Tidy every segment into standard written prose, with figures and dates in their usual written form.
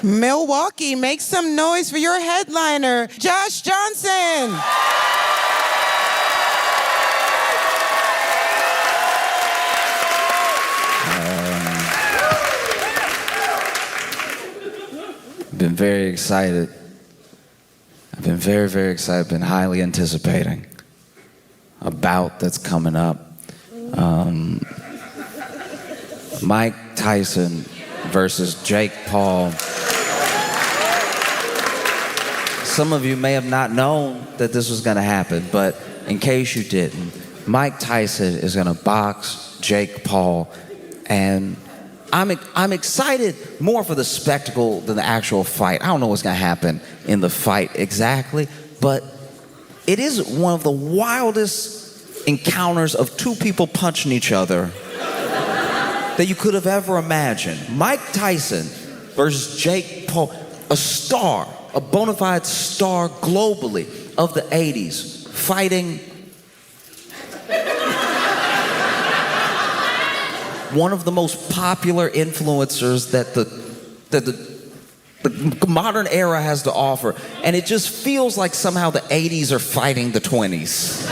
Milwaukee, make some noise for your headliner, Josh Johnson. Been very excited. I've been very, very excited. Been highly anticipating a bout that's coming up. Mike Tyson versus Jake Paul. Some of you may have not known that this was going to happen, but in case you didn't, Mike Tyson is going to box Jake Paul, and I'm excited more for the spectacle than the actual fight. I don't know what's going to happen in the fight exactly, but it is one of the wildest encounters of two people punching each other that you could have ever imagined. Mike Tyson versus Jake Paul, a star, a bona fide star globally of the 80s, fighting one of the most popular influencers that the modern era has to offer. And it just feels like somehow the 80s are fighting the 20s.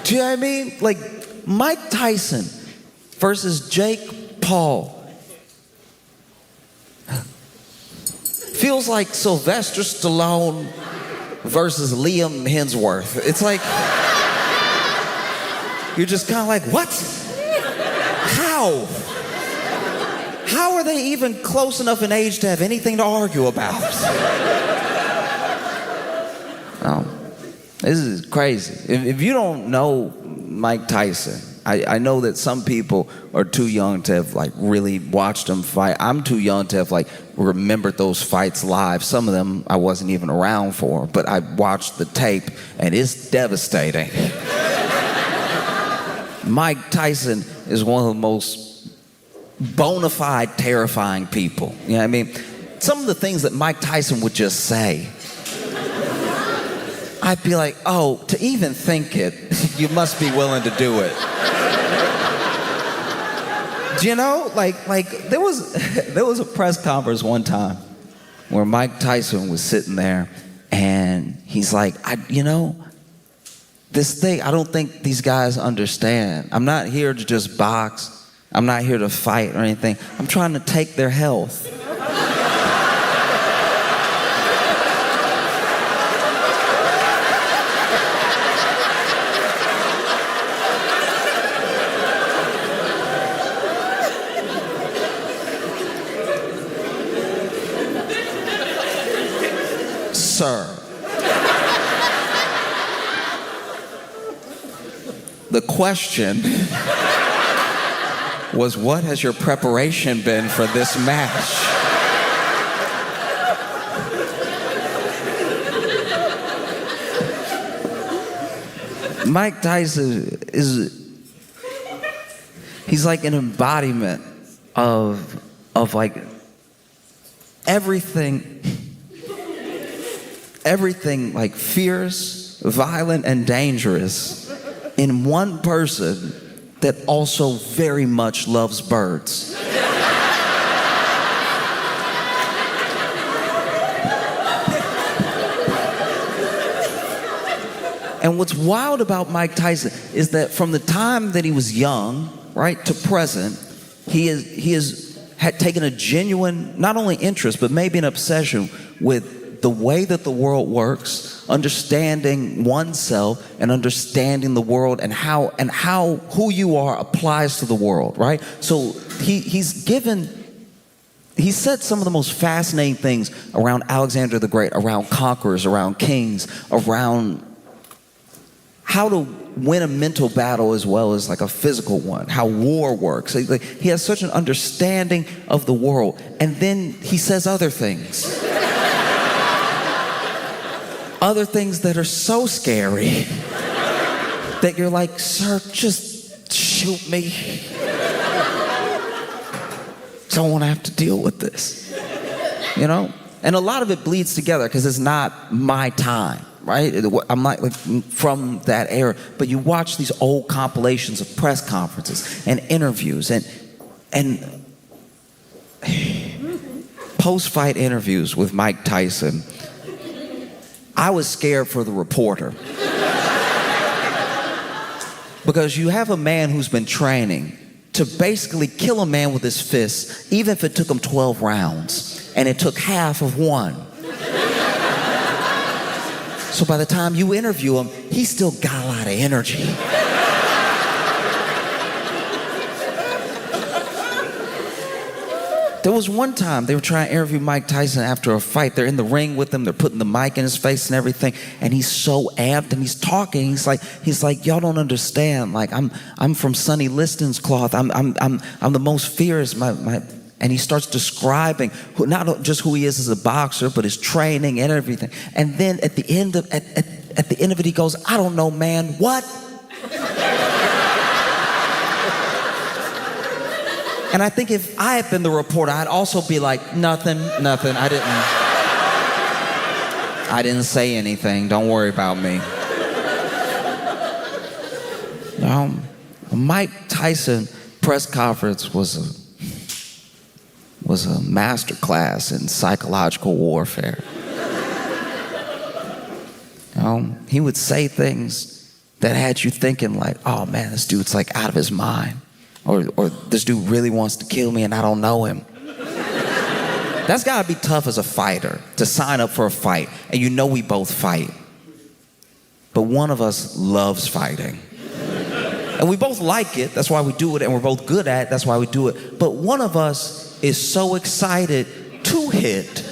Do you know what I mean? Like, Mike Tyson versus Jake Paul feels like Sylvester Stallone versus Liam Hemsworth. It's like, you're just kind of like, what? How are they even close enough in age to have anything to argue about? This is crazy. If you don't know Mike Tyson, I know that some people are too young to have like really watched him fight. I'm too young to have like remembered those fights live. Some of them I wasn't even around for, but I watched the tape and it's devastating. Mike Tyson is one of the most bona fide terrifying people. You know what I mean? Some of the things that Mike Tyson would just say, I'd be like, oh, to even think it, you must be willing to do it. Do you know, like there was a press conference one time where Mike Tyson was sitting there and he's like, this thing, I don't think these guys understand. I'm not here to just box. I'm not here to fight or anything. I'm trying to take their health. Sir. The question was, what has your preparation been for this match? Mike Tyson he's like an embodiment of like everything like fierce, violent, and dangerous in one person that also very much loves birds. And what's wild about Mike Tyson is that from the time that he was young, right, to present, he had taken a genuine, not only interest, but maybe an obsession with the way that the world works, understanding oneself and understanding the world and how who you are applies to the world, right? So he said some of the most fascinating things around Alexander the Great, around conquerors, around kings, around how to win a mental battle as well as like a physical one, how war works. He has such an understanding of the world. And then he says other things. Other things that are so scary that you're like, sir, just shoot me. Don't want to have to deal with this, you know? And a lot of it bleeds together because it's not my time, right? I'm not like from that era, but you watch these old compilations of press conferences and interviews and post-fight interviews with Mike Tyson, I was scared for the reporter. Because you have a man who's been training to basically kill a man with his fists, even if it took him 12 rounds, and it took half of one. So by the time you interview him, he's still got a lot of energy. There was one time they were trying to interview Mike Tyson after a fight. They're in the ring with him. They're putting the mic in his face and everything. And he's so amped and he's talking. He's like, y'all don't understand. Like, I'm from Sonny Liston's cloth. I'm the most fierce. And he starts describing not just who he is as a boxer, but his training and everything. And then at the end of it, he goes, I don't know, man. What? And I think if I had been the reporter, I'd also be like, nothing. I didn't say anything. Don't worry about me. Mike Tyson press conference was a master class in psychological warfare. He would say things that had you thinking like, oh man, this dude's like out of his mind. Or this dude really wants to kill me and I don't know him. That's gotta be tough as a fighter, to sign up for a fight. And you know we both fight. But one of us loves fighting. And we both like it, that's why we do it, and we're both good at it, that's why we do it. But one of us is so excited to hit,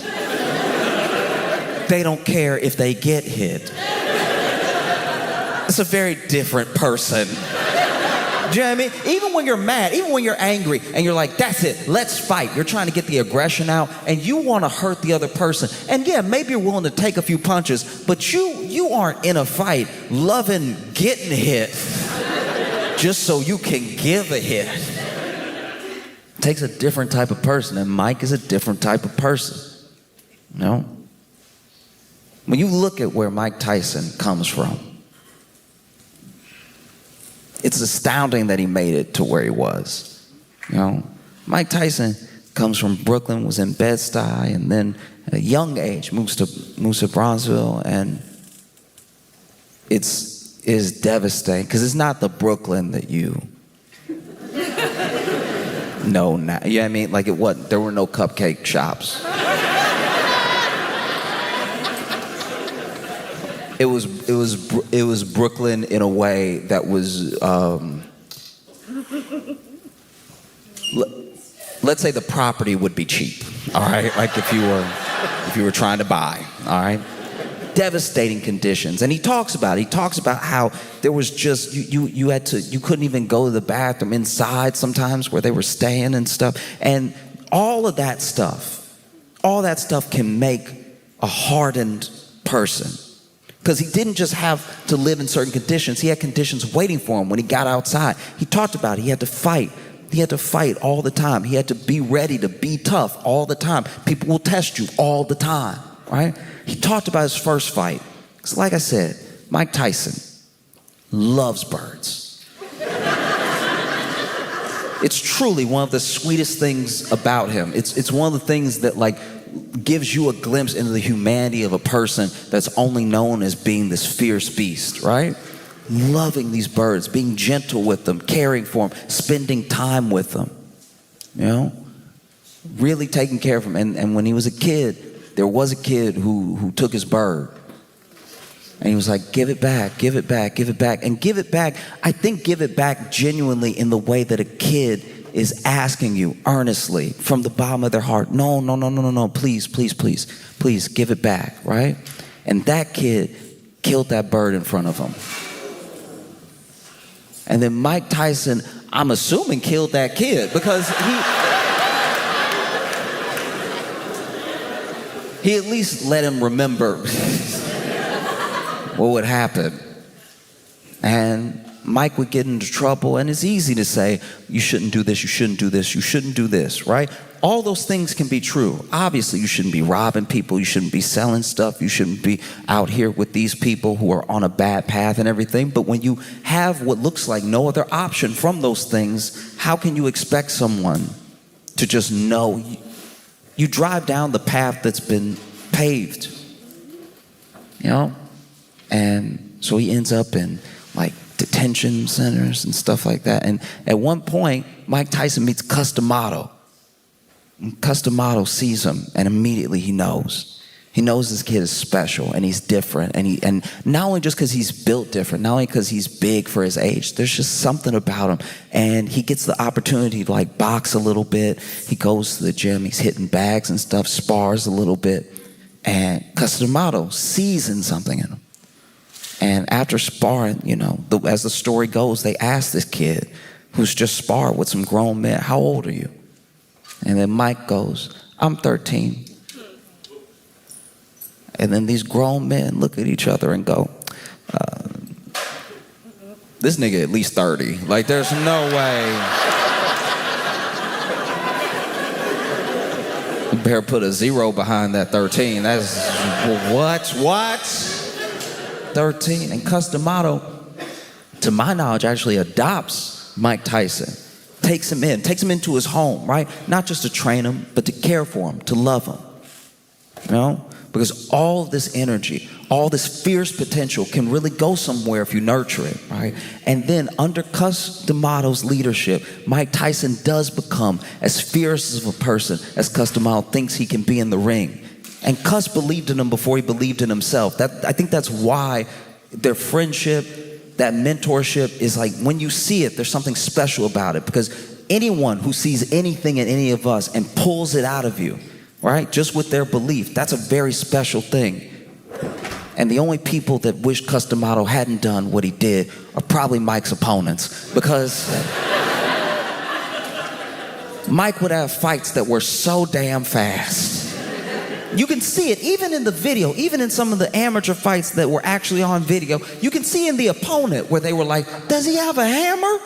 they don't care if they get hit. It's a very different person. Do you know what I mean? Even when you're mad, even when you're angry, and you're like, that's it, let's fight. You're trying to get the aggression out, and you want to hurt the other person. And yeah, maybe you're willing to take a few punches, but you aren't in a fight loving getting hit just so you can give a hit. It takes a different type of person, and Mike is a different type of person. You know? When you look at where Mike Tyson comes from, it's astounding that he made it to where he was. You know, Mike Tyson comes from Brooklyn, was in Bed-Stuy, and then at a young age moves to Bronzeville, and it's devastating because it's not the Brooklyn that you know now. You know what I mean? Like there were no cupcake shops. It was Brooklyn in a way that was, let's say the property would be cheap, all right? Like if you were trying to buy, all right? Devastating conditions. And he talks about how there was just, you couldn't even go to the bathroom inside sometimes where they were staying and stuff. And all that stuff can make a hardened person. Because he didn't just have to live in certain conditions. He had conditions waiting for him when he got outside. He talked about it. He had to fight. He had to fight all the time. He had to be ready to be tough all the time. People will test you all the time, right? He talked about his first fight. Because like I said, Mike Tyson loves birds. It's truly one of the sweetest things about him. It's one of the things that like gives you a glimpse into the humanity of a person that's only known as being this fierce beast, right? Loving these birds, being gentle with them, caring for them, spending time with them, you know? Really taking care of them. And when he was a kid, there was a kid who took his bird. And he was like, give it back, give it back, give it back. And give it back, I think give it back genuinely in the way that a kid is asking you earnestly from the bottom of their heart, no, please, give it back, right? And that kid killed that bird in front of him. And then Mike Tyson, I'm assuming, killed that kid because he at least let him remember what would happen. And Mike would get into trouble, and it's easy to say, you shouldn't do this, you shouldn't do this, you shouldn't do this, right? All those things can be true. Obviously, you shouldn't be robbing people, you shouldn't be selling stuff, you shouldn't be out here with these people who are on a bad path and everything. But when you have what looks like no other option from those things, how can you expect someone to just know you drive down the path that's been paved, you know? And so he ends up in like detention centers and stuff like that. And at one point, Mike Tyson meets Customato. And Customato sees him, and immediately he knows. He knows this kid is special and he's different. And not only just because he's built different, not only because he's big for his age, there's just something about him. And he gets the opportunity to like box a little bit. He goes to the gym, he's hitting bags and stuff, spars a little bit. And Customato sees in something in him. And after sparring, you know, as the story goes, they ask this kid who's just sparred with some grown men, how old are you? And then Mike goes, I'm 13. And then these grown men look at each other and go, this nigga at least 30. Like, there's no way. You better put a 0 behind that 13. That's, what? 13. And Customato, to my knowledge, actually adopts Mike Tyson. Takes him into his home, right? Not just to train him, but to care for him, to love him. You know? Because all this energy, all this fierce potential can really go somewhere if you nurture it, right? And then under Customato's leadership, Mike Tyson does become as fierce of a person as Customato thinks he can be in the ring. And Cus believed in him before he believed in himself. I think that's why their friendship, that mentorship is like, when you see it, there's something special about it. Because anyone who sees anything in any of us and pulls it out of you, right, just with their belief, that's a very special thing. And the only people that wish Customato hadn't done what he did are probably Mike's opponents. Because Mike would have fights that were so damn fast. You can see it even in the video, even in some of the amateur fights that were actually on video. You can see in the opponent where they were like, does he have a hammer?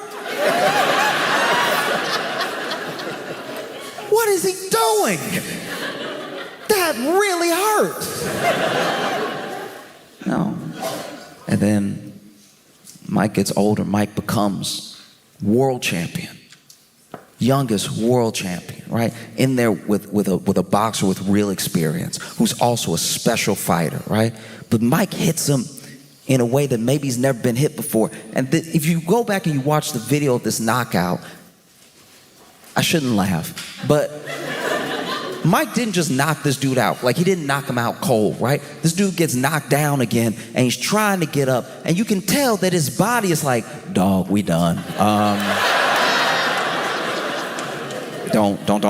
What is he doing? That really hurt. No. And then Mike gets older. Mike becomes world champion. Youngest world champion, right? In there with a boxer with real experience, who's also a special fighter, right? But Mike hits him in a way that maybe he's never been hit before. And if you go back and you watch the video of this knockout, I shouldn't laugh, but Mike didn't just knock this dude out. Like, he didn't knock him out cold, right? This dude gets knocked down again, and he's trying to get up, and you can tell that his body is like, dog, we done. Don't. No.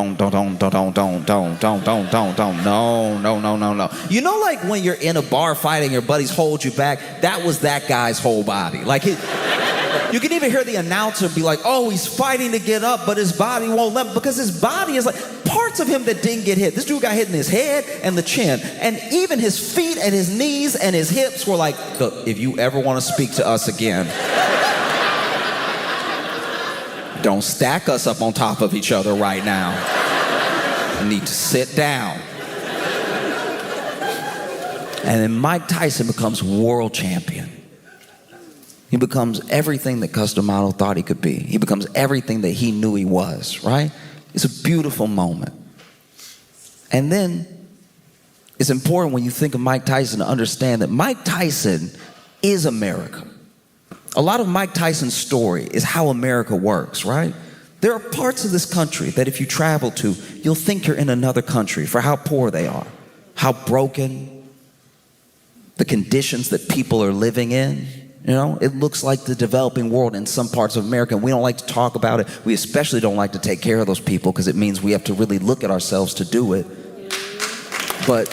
You know, like when you're in a bar fight and your buddies hold you back, that was that guy's whole body. Like, you can even hear the announcer be like, oh, he's fighting to get up, but his body won't let him, because his body is like, parts of him that didn't get hit. This dude got hit in his head and the chin, and even his feet and his knees and his hips were like, look, if you ever want to speak to us again, don't stack us up on top of each other right now. You need to sit down. And then Mike Tyson becomes world champion. He becomes everything that Customato thought he could be. He becomes everything that he knew he was, right? It's a beautiful moment. And then it's important when you think of Mike Tyson to understand that Mike Tyson is America. A lot of Mike Tyson's story is how America works, right? There are parts of this country that if you travel to, you'll think you're in another country for how poor they are, how broken, the conditions that people are living in. You know, it looks like the developing world in some parts of America, and we don't like to talk about it. We especially don't like to take care of those people because it means we have to really look at ourselves to do it. But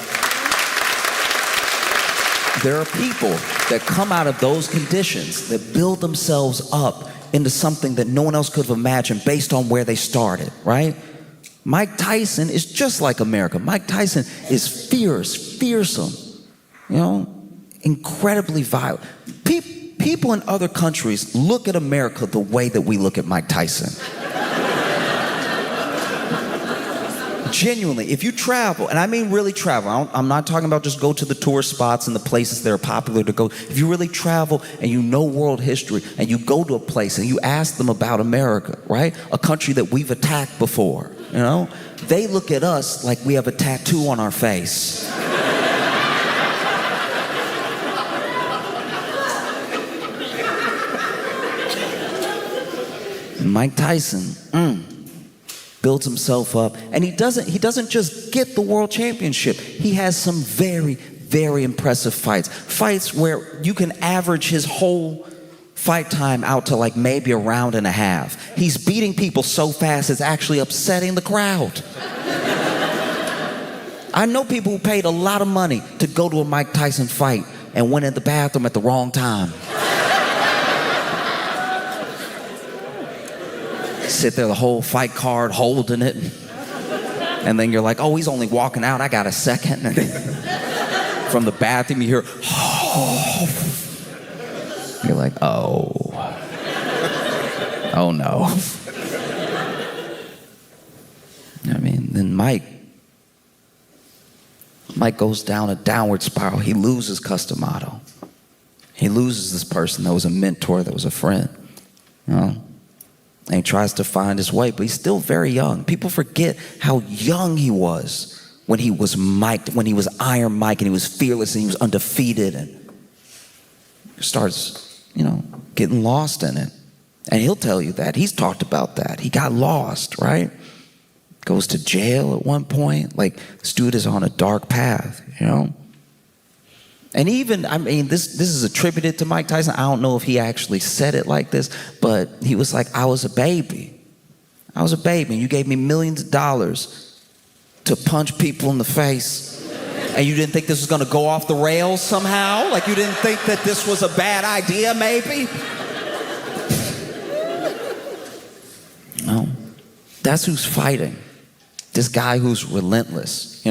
there are people that come out of those conditions that build themselves up into something that no one else could have imagined based on where they started, right? Mike Tyson is just like America. Mike Tyson is fierce, fearsome, you know, incredibly violent. People in other countries look at America the way that we look at Mike Tyson. Genuinely, if you travel, and I mean really travel, I'm not talking about just go to the tourist spots and the places that are popular to go. If you really travel and you know world history and you go to a place and you ask them about America, right? A country that we've attacked before, you know? They look at us like we have a tattoo on our face. Mike Tyson builds himself up, and he doesn't just get the world championship. He has some very, very impressive fights where you can average his whole fight time out to like maybe a round and a half. He's beating people so fast it's actually upsetting the crowd. I know people who paid a lot of money to go to a Mike Tyson fight and went in the bathroom at the wrong time. Sit there the whole fight card holding it, and then you're like, oh, he's only walking out, I got a second. And then from the bathroom you hear, oh. You're like, oh no. I mean, then Mike goes down a downward spiral. He loses Customato. He loses this person that was a mentor, that was a friend, you know? And he tries to find his way, but he's still very young. People forget how young he was when he was Mike, when he was Iron Mike, and he was fearless and he was undefeated, and starts, getting lost in it. And he'll tell you that. He's talked about that. He got lost, right? Goes to jail at one point. Like, this dude is on a dark path, And even, this is attributed to Mike Tyson. I don't know if he actually said it like this, but he was like, I was a baby. And you gave me millions of dollars to punch people in the face. And you didn't think this was going to go off the rails somehow? Like, you didn't think that this was a bad idea, maybe? No. That's who's fighting. This guy who's relentless,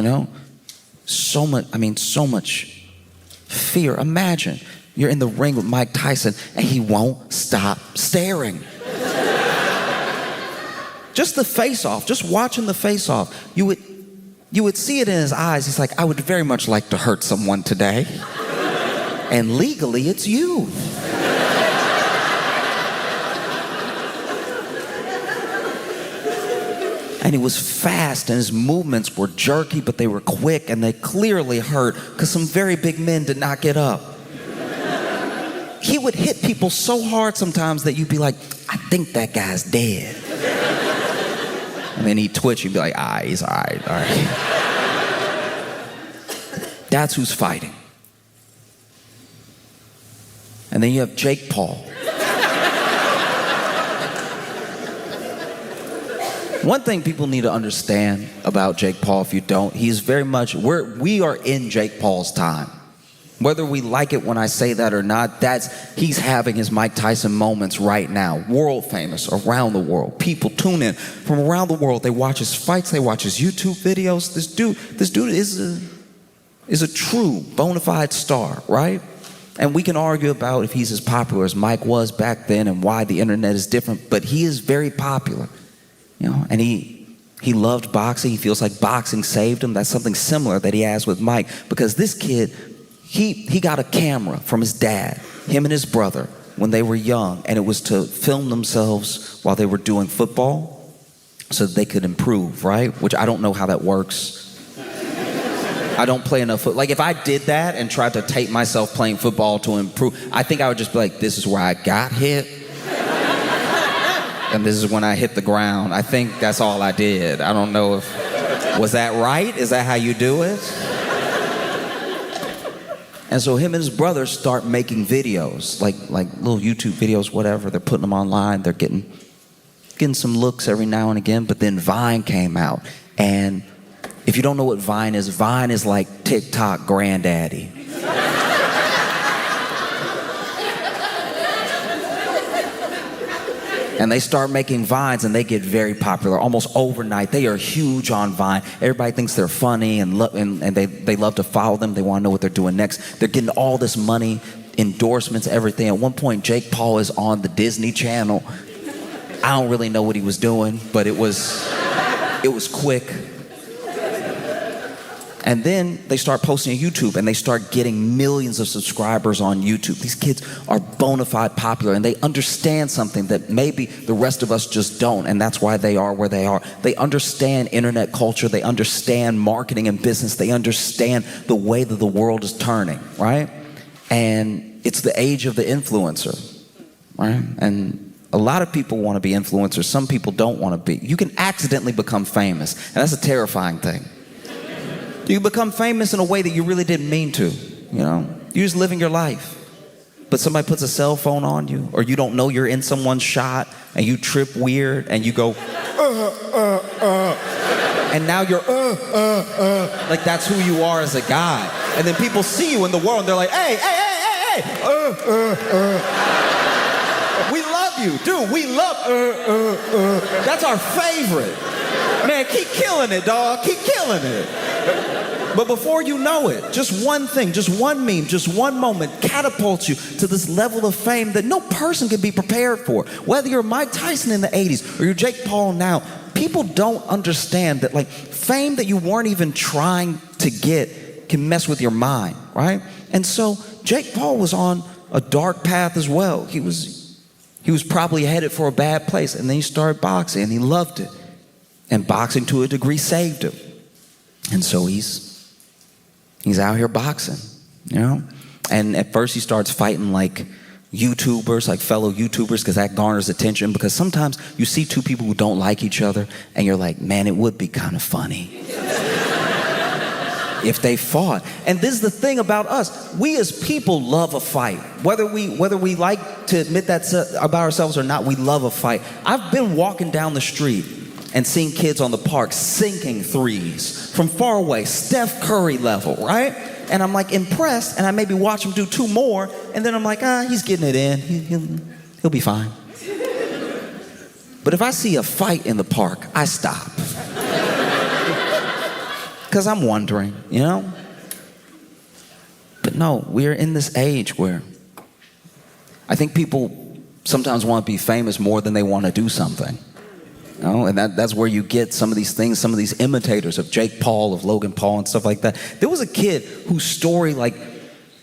So much fear. Imagine you're in the ring with Mike Tyson and he won't stop staring. Just the face-off, just watching the face-off, you would see it in his eyes. He's like, I would very much like to hurt someone today. And legally, it's you. And he was fast, and his movements were jerky, but they were quick, and they clearly hurt, because some very big men did not get up. He would hit people so hard sometimes that you'd be like, I think that guy's dead. And then he'd twitch, you'd be like, he's all right. That's who's fighting. And then you have Jake Paul. One thing people need to understand about Jake Paul, if you don't, he's very much, we are in Jake Paul's time. Whether we like it when I say that or not, he's having his Mike Tyson moments right now. World famous, around the world. People tune in from around the world. They watch his fights, they watch his YouTube videos. This dude is a true, bona fide star, right? And we can argue about if he's as popular as Mike was back then and why the internet is different, but he is very popular. And he loved boxing. He feels like boxing saved him. That's something similar that he has with Mike, because this kid, he got a camera from his dad, him and his brother, when they were young, and it was to film themselves while they were doing football so that they could improve, right? Which I don't know how that works. I don't play enough football. Like, if I did that and tried to tape myself playing football to improve, I think I would just be like, this is where I got hit. And this is when I hit the ground. I think that's all I did. I don't know was that right? Is that how you do it? And so him and his brother start making videos, like little YouTube videos, whatever. They're putting them online. They're getting some looks every now and again. But then Vine came out. And if you don't know what Vine is like TikTok granddaddy. And they start making Vines, and they get very popular almost overnight. They are huge on Vine. Everybody thinks they're funny, and they love to follow them. They want to know what they're doing next. They're getting all this money, endorsements, everything. At one point, Jake Paul is on the Disney Channel. I don't really know what he was doing, but it was quick. And then they start posting on YouTube and they start getting millions of subscribers on YouTube. These kids are bona fide popular and they understand something that maybe the rest of us just don't, and that's why they are where they are. They understand internet culture, they understand marketing and business, they understand the way that the world is turning, right? And it's the age of the influencer, right? And a lot of people want to be influencers, some people don't want to be. You can accidentally become famous, and that's a terrifying thing. You become famous in a way that you really didn't mean to, you know? You're just living your life. But somebody puts a cell phone on you, or you don't know you're in someone's shot, and you trip weird, and you go, and now you're, like that's who you are as a guy. And then people see you in the world, and they're like, hey, we love you, dude, we love, that's our favorite. Man, keep killing it, dog, keep killing it. But before you know it, just one thing, just one meme, just one moment catapults you to this level of fame that no person can be prepared for. Whether you're Mike Tyson in the 80s or you're Jake Paul now, people don't understand that like fame that you weren't even trying to get can mess with your mind, right? And so Jake Paul was on a dark path as well. He was probably headed for a bad place, and then he started boxing and he loved it. And boxing to a degree saved him. And so he's out here boxing, you know? And at first he starts fighting like YouTubers, like fellow YouTubers, because that garners attention. Because sometimes you see two people who don't like each other and you're like, man, it would be kind of funny if they fought. And this is the thing about us. We as people love a fight. Whether we like to admit that about ourselves or not, we love a fight. I've been walking down the street and seeing kids on the park sinking threes from far away, Steph Curry level, right? And I'm like impressed, and I maybe watch him do two more, and then I'm like, he's getting it in. He'll be fine. But if I see a fight in the park, I stop. Because I'm wondering, you know? But no, we're in this age where I think people sometimes want to be famous more than they want to do something. You know, and that's where you get some of these things, some of these imitators of Jake Paul, of Logan Paul and stuff like that. There was a kid whose story, like,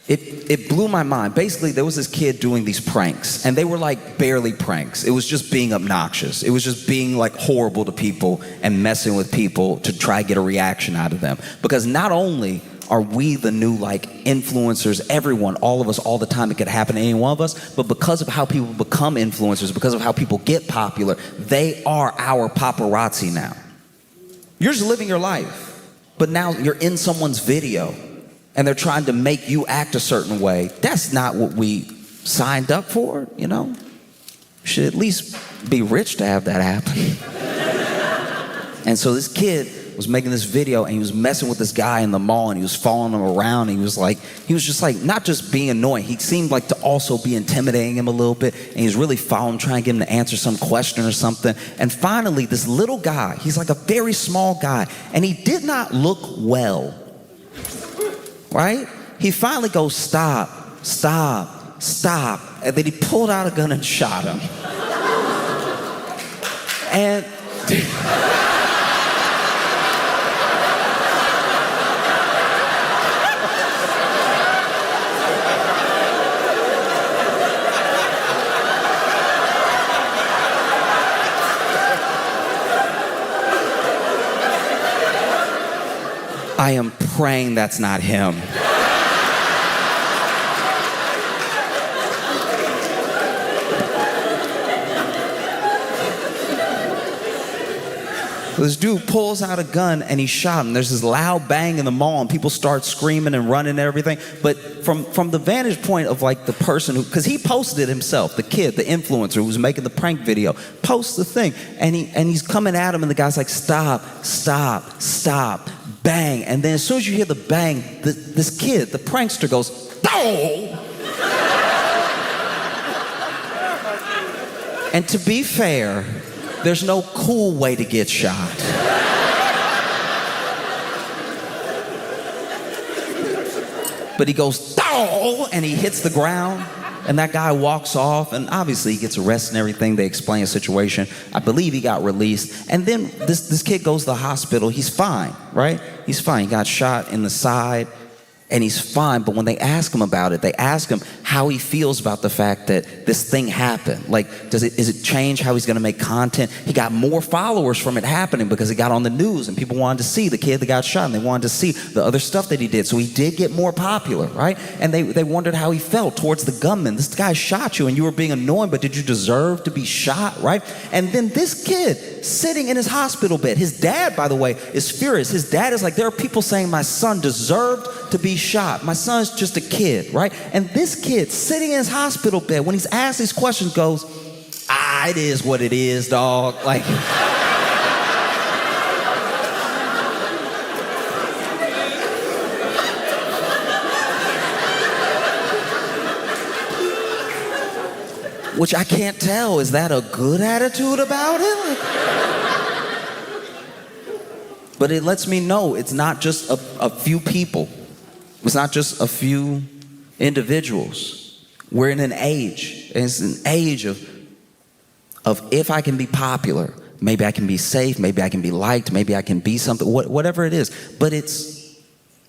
it blew my mind. Basically, there was this kid doing these pranks, and they were like barely pranks. It was just being obnoxious. It was just being like horrible to people and messing with people to try to get a reaction out of them. Because not only are we the new like influencers, everyone, all of us, all the time, it could happen to any one of us, but because of how people become influencers, because of how people get popular, they are our paparazzi now. You're just living your life, but now you're in someone's video and they're trying to make you act a certain way. That's not what we signed up for, you know? You should at least be rich to have that happen. And so this kid was making this video and he was messing with this guy in the mall and he was following him around. He was just like, not just being annoying, he seemed like to also be intimidating him a little bit, and he was really following him, trying to get him to answer some question or something. And finally, this little guy, he's like a very small guy, and he did not look well, right? He finally goes, stop, and then he pulled out a gun and shot him. And I am praying that's not him. This dude pulls out a gun and he shot him. There's this loud bang in the mall and people start screaming and running and everything. But from the vantage point of like the person who, because he posted it himself, the kid, the influencer who was making the prank video, posts the thing and he's coming at him and the guy's like, stop, bang. And then as soon as you hear the bang, this kid, the prankster goes, oh! And to be fair, there's no cool way to get shot. But he goes, oh! And he hits the ground. And that guy walks off, and obviously he gets arrested and everything. They explain the situation. I believe he got released. And then this kid goes to the hospital. He's fine, right? He's fine. He got shot in the side, and he's fine. But when they ask him about it, they ask him how he feels about the fact that this thing happened. Like, is it change how he's going to make content? He got more followers from it happening because it got on the news, and people wanted to see the kid that got shot, and they wanted to see the other stuff that he did. So he did get more popular, right? And they wondered how he felt towards the gunman. This guy shot you, and you were being annoying, but did you deserve to be shot, right? And then this kid sitting in his hospital bed. His dad, by the way, is furious. His dad is like, there are people saying my son deserved to be shot. My son's just a kid, right? And this kid sitting in his hospital bed, when he's asked these questions, goes, it is what it is, dog. Like, which I can't tell, is that a good attitude about it? But it lets me know it's not just a few people. It's not just a few individuals. We're in an age. It's an age of if I can be popular, maybe I can be safe, maybe I can be liked, maybe I can be something, whatever it is. But it's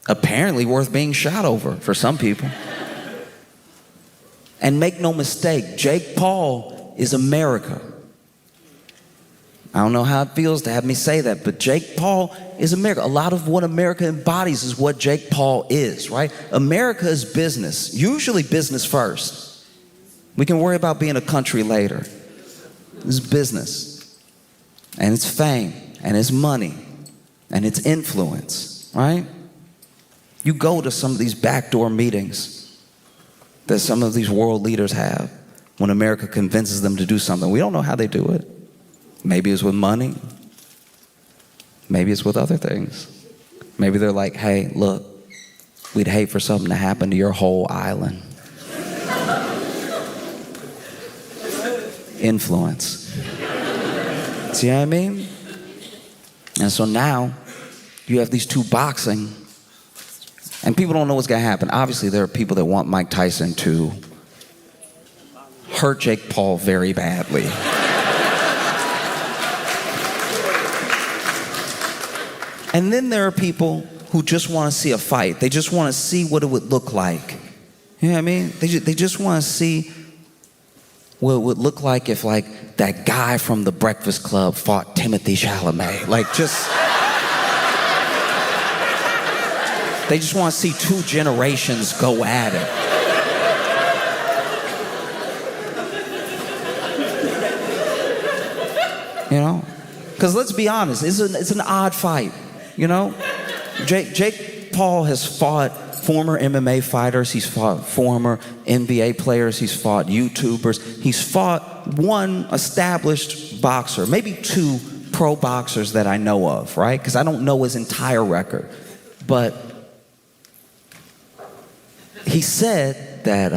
apparently worth being shot over for some people. And make no mistake, Jake Paul is America. I don't know how it feels to have me say that, but Jake Paul is America. A lot of what America embodies is what Jake Paul is, right? America is business, usually business first. We can worry about being a country later. It's business, and it's fame, and it's money, and it's influence, right? You go to some of these backdoor meetings that some of these world leaders have when America convinces them to do something. We don't know how they do it. Maybe it's with money. Maybe it's with other things. Maybe they're like, hey, look, we'd hate for something to happen to your whole island. Influence. See what I mean? And so now you have these two boxing, and people don't know what's going to happen. Obviously, there are people that want Mike Tyson to hurt Jake Paul very badly. And then there are people who just want to see a fight. They just want to see what it would look like. You know what I mean? They just want to see what it would look like if, like, that guy from The Breakfast Club fought Timothy Chalamet. Like, just... They just want to see two generations go at it. You know? Because let's be honest, it's an odd fight. You know, Jake Paul has fought former MMA fighters. He's fought former NBA players. He's fought YouTubers. He's fought one established boxer, maybe two pro boxers that I know of, right? Because I don't know his entire record. But he said that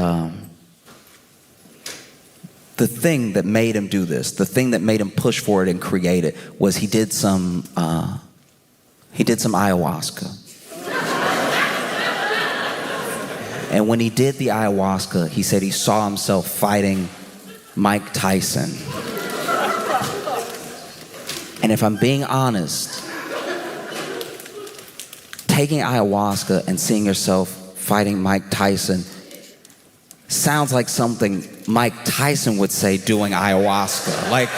the thing that made him do this, the thing that made him push for it and create it, was he did some ayahuasca. And when he did the ayahuasca, he said he saw himself fighting Mike Tyson. And if I'm being honest, taking ayahuasca and seeing yourself fighting Mike Tyson sounds like something Mike Tyson would say doing ayahuasca. Like,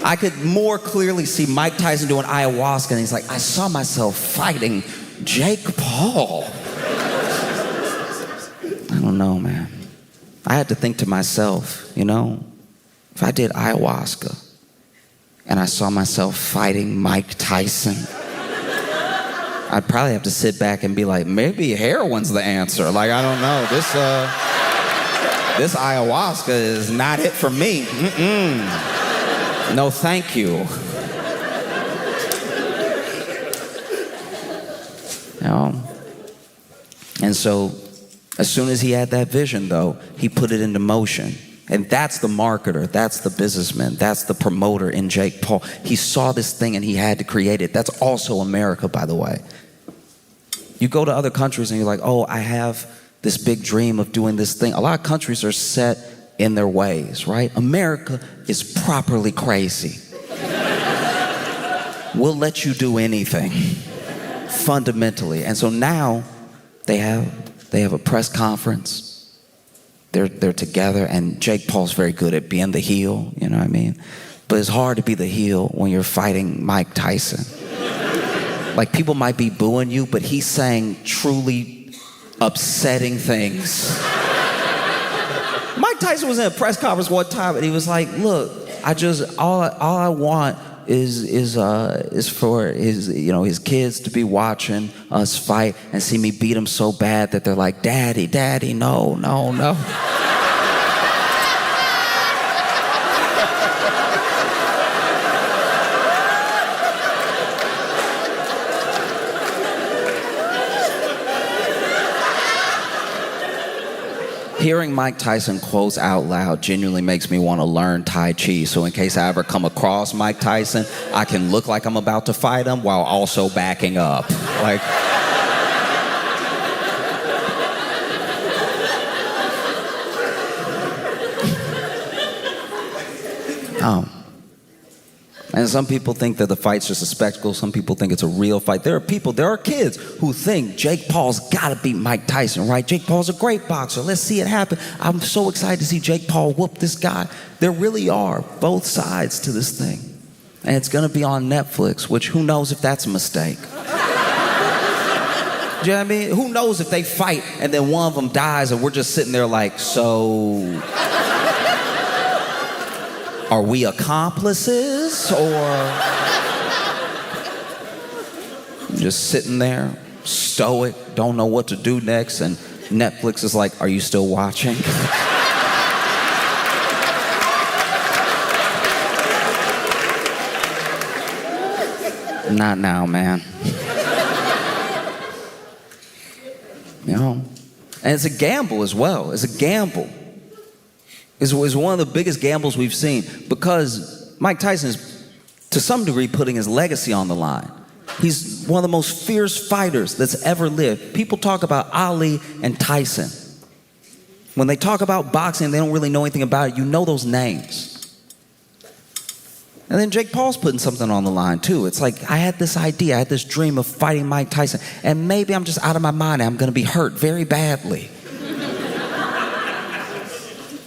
I could more clearly see Mike Tyson doing ayahuasca, and he's like, I saw myself fighting Jake Paul. I don't know, man. I had to think to myself, you know, if I did ayahuasca and I saw myself fighting Mike Tyson, I'd probably have to sit back and be like, maybe heroin's the answer. Like, I don't know. This ayahuasca is not it for me. No, thank you. You know? And so, as soon as he had that vision, though, he put it into motion. And that's the marketer, that's the businessman, that's the promoter in Jake Paul. He saw this thing and he had to create it. That's also America, by the way. You go to other countries and you're like, oh, I have this big dream of doing this thing. A lot of countries are set in their ways, right? America is properly crazy. We'll let you do anything, fundamentally. And so now they have a press conference. They're together, and Jake Paul's very good at being the heel, you know what I mean? But it's hard to be the heel when you're fighting Mike Tyson. Like, people might be booing you, but he's saying truly upsetting things. Mike Tyson was in a press conference one time, and he was like, look, all I want is for his kids to be watching us fight and see me beat them so bad that they're like, Daddy, no. Hearing Mike Tyson quotes out loud genuinely makes me want to learn Tai Chi. So in case I ever come across Mike Tyson, I can look like I'm about to fight him while also backing up. Like, and some people think that the fight's just a spectacle. Some people think it's a real fight. There are kids who think Jake Paul's got to beat Mike Tyson, right? Jake Paul's a great boxer. Let's see it happen. I'm so excited to see Jake Paul whoop this guy. There really are both sides to this thing. And it's going to be on Netflix, which who knows if that's a mistake. Do you know what I mean? Who knows if they fight and then one of them dies and we're just sitting there like, so... are we accomplices, or just sitting there, stoic, don't know what to do next, and Netflix is like, are you still watching? Not now, man. You know? And it's a gamble as well. It's a gamble. Is one of the biggest gambles we've seen, because Mike Tyson is, to some degree, putting his legacy on the line. He's one of the most fierce fighters that's ever lived. People talk about Ali and Tyson. When they talk about boxing, they don't really know anything about it. You know those names. And then Jake Paul's putting something on the line, too. It's like, I had this idea, I had this dream of fighting Mike Tyson, and maybe I'm just out of my mind and I'm going to be hurt very badly.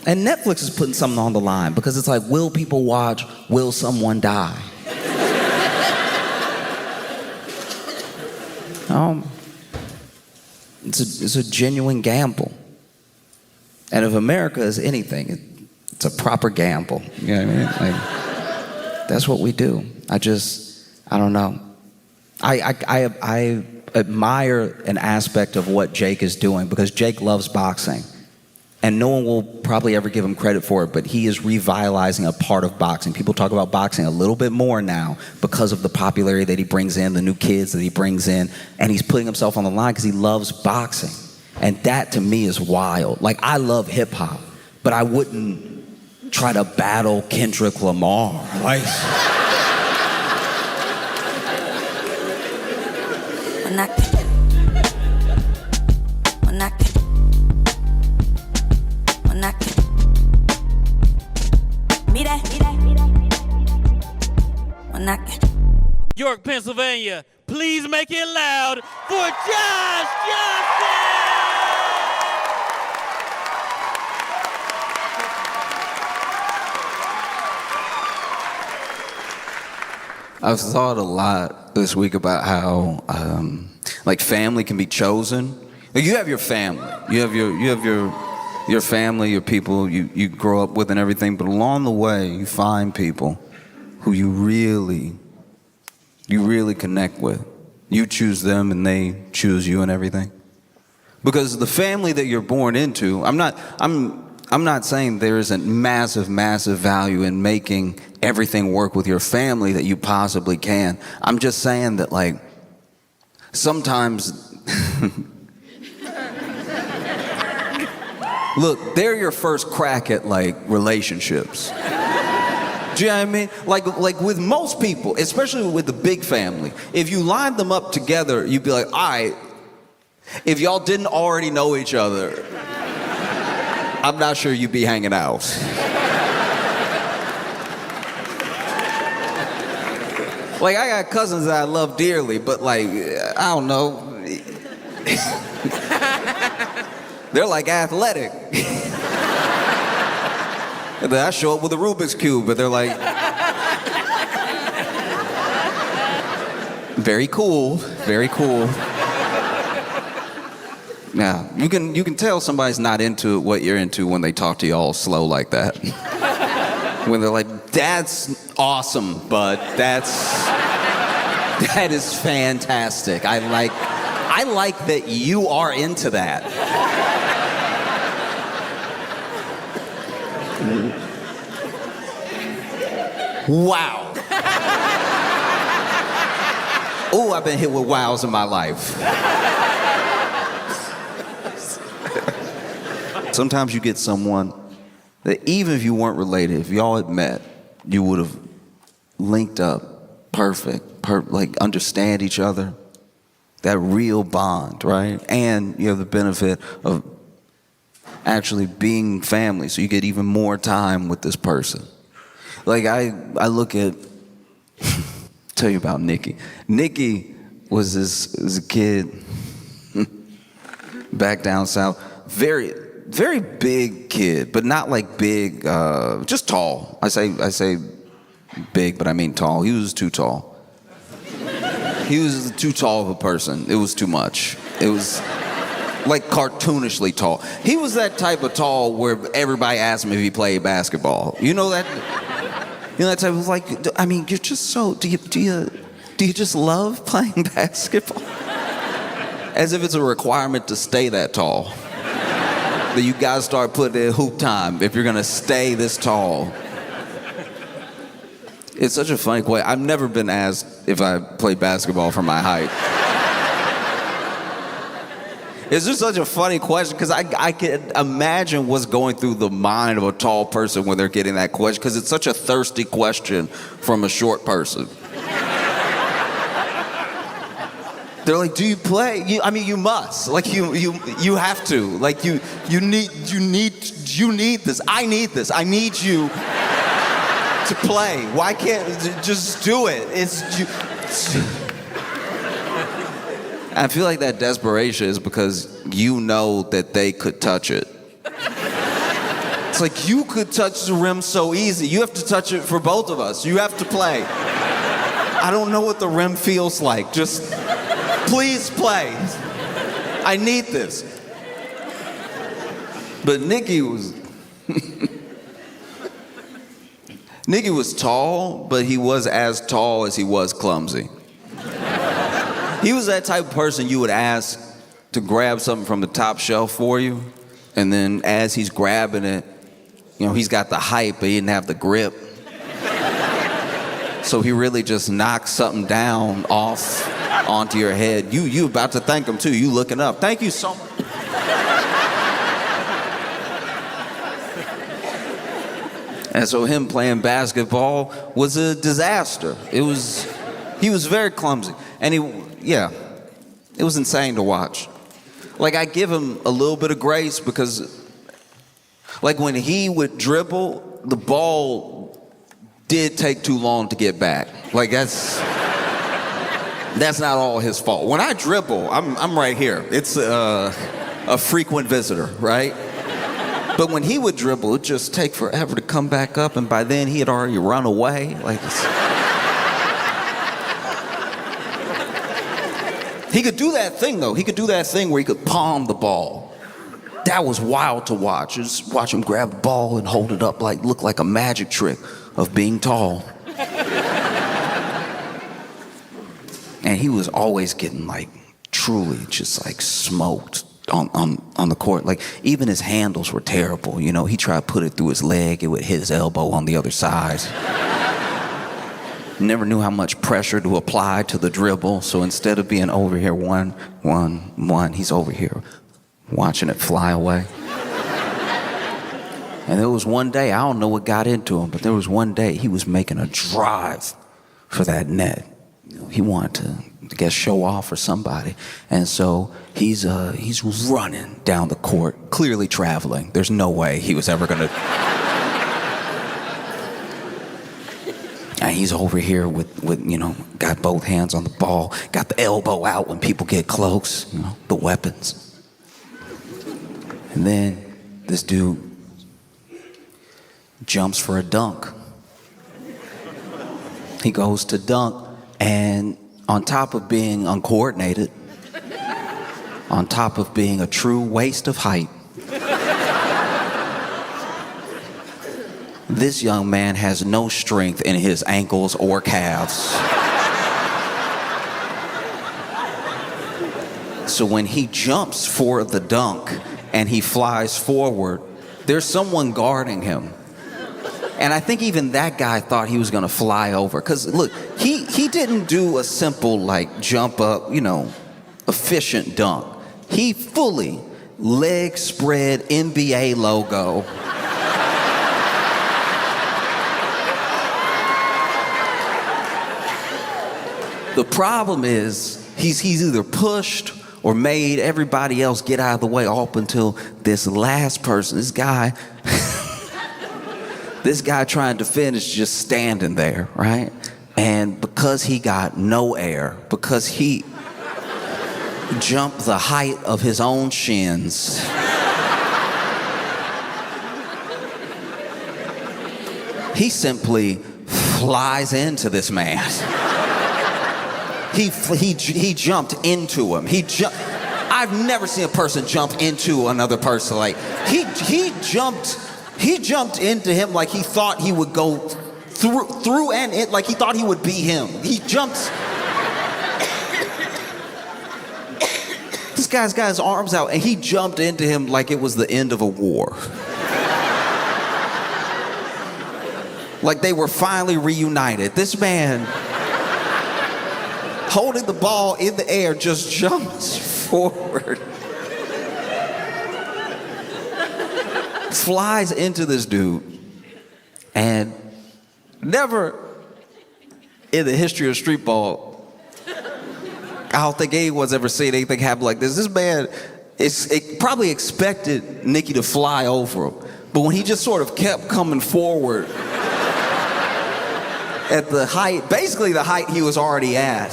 And Netflix is putting something on the line because it's like, will people watch? Will someone die? It's a genuine gamble. And if America is anything, it's a proper gamble. You know what I mean? Like, that's what we do. I don't know. I admire an aspect of what Jake is doing, because Jake loves boxing. And no one will probably ever give him credit for it, but he is revitalizing a part of boxing. People talk about boxing a little bit more now because of the popularity that he brings in, the new kids that he brings in, and he's putting himself on the line because he loves boxing. And that, to me, is wild. Like, I love hip-hop, but I wouldn't try to battle Kendrick Lamar. Like... York, Pennsylvania, please make it loud for Josh Johnson! I've thought a lot this week about how, like, family can be chosen. Like, you have your family, you have your family, your people you grow up with and everything, but along the way you find people who you really connect with. You choose them and they choose you and everything. Because the family that you're born into, I'm not saying there isn't massive value in making everything work with your family that you possibly can. I'm just saying that, like, sometimes look, they're your first crack at, like, relationships. Do you know what I mean? Like with most people, especially with the big family, if you line them up together, you'd be like, all right, If y'all didn't already know each other, I'm not sure you'd be hanging out. Like, I got cousins that I love dearly, but like, I don't know. They're like athletic. And then I show up with a Rubik's Cube, but they're like, very cool, very cool. Now, you can tell somebody's not into what you're into when they talk to you all slow like that. When they're like, that's awesome, bud. That is fantastic. I like that you are into that. Wow. Oh, I've been hit with wows in my life. Sometimes you get someone that even if you weren't related, if y'all had met, you would have linked up perfect, like understand each other. That real bond, right? And you have the benefit of actually being family, so you get even more time with this person. Like I look at, tell you about Nikki. Nikki was a kid back down south, very big kid, but not like big, just tall. I say big, but I mean tall. He was too tall. He was too tall of a person. It was too much. It was like cartoonishly tall. He was that type of tall where everybody asked him if he played basketball. You know that? You know that type of like, I mean, you're just so, do you just love playing basketball? As if it's a requirement to stay that tall. That you gotta start putting in hoop time if you're gonna stay this tall. It's such a funny question. I've never been asked if I play basketball for my height. It's just such a funny question because I can imagine what's going through the mind of a tall person when they're getting that question because it's such a thirsty question from a short person. They're like, do you play? I mean, you must. Like, you have to. Like, you need this. I need this. I need you to play. Why can't just do it? I feel like that desperation is because you know that they could touch it. It's like you could touch the rim so easy. You have to touch it for both of us. You have to play. I don't know what the rim feels like. Just please play. I need this. But Nikki was Nikki was tall, but he was as tall as he was clumsy. He was that type of person you would ask to grab something from the top shelf for you, and then as he's grabbing it, you know, he's got the hype, but he didn't have the grip. So he really just knocks something down off onto your head. You about to thank him too. You looking up. Thank you so much. And so him playing basketball was a disaster. He was very clumsy. And it was insane to watch. Like, I give him a little bit of grace because, like, when he would dribble, the ball did take too long to get back. Like, that's not all his fault. When I dribble, I'm right here. It's a frequent visitor, right? But when he would dribble, it'd just take forever to come back up, and by then he had already run away. Like, he could do that thing, though. He could do that thing where he could palm the ball. That was wild to watch. Just watch him grab the ball and hold it up like, look like a magic trick of being tall. And he was always getting, like, truly just, like, smoked on the court. Like, even his handles were terrible. You know, he tried to put it through his leg. It would hit his elbow on the other side. Never knew how much pressure to apply to the dribble. So instead of being over here, one, he's over here watching it fly away. And there was one day, I don't know what got into him, but there was one day he was making a drive for that net. You know, he wanted to guess, show off for somebody. And so he's running down the court, clearly traveling. There's no way he was ever going to. And he's over here with, got both hands on the ball, got the elbow out when people get close, the weapons. And then this dude jumps for a dunk. He goes to dunk, and on top of being uncoordinated, on top of being a true waste of height, this young man has no strength in his ankles or calves. So when he jumps for the dunk and he flies forward, there's someone guarding him. And I think even that guy thought he was gonna fly over. Cause look, he didn't do a simple jump up, efficient dunk. He fully leg spread NBA logo. The problem is he's either pushed or made everybody else get out of the way up until this last person, this guy trying to finish just standing there, right? And because he got no air, because he jumped the height of his own shins, he simply flies into this man. He jumped into him. I've never seen a person jump into another person. He jumped into him like he thought he would go through and it, like he thought he would be him. He jumped. This guy's got his arms out and he jumped into him like it was the end of a war. Like they were finally reunited. This man, holding the ball in the air, just jumps forward, flies into this dude, and never in the history of street ball, I don't think anyone's ever seen anything happen like this. This man probably expected Nicky to fly over him, but when he just sort of kept coming forward at the height, basically the height he was already at,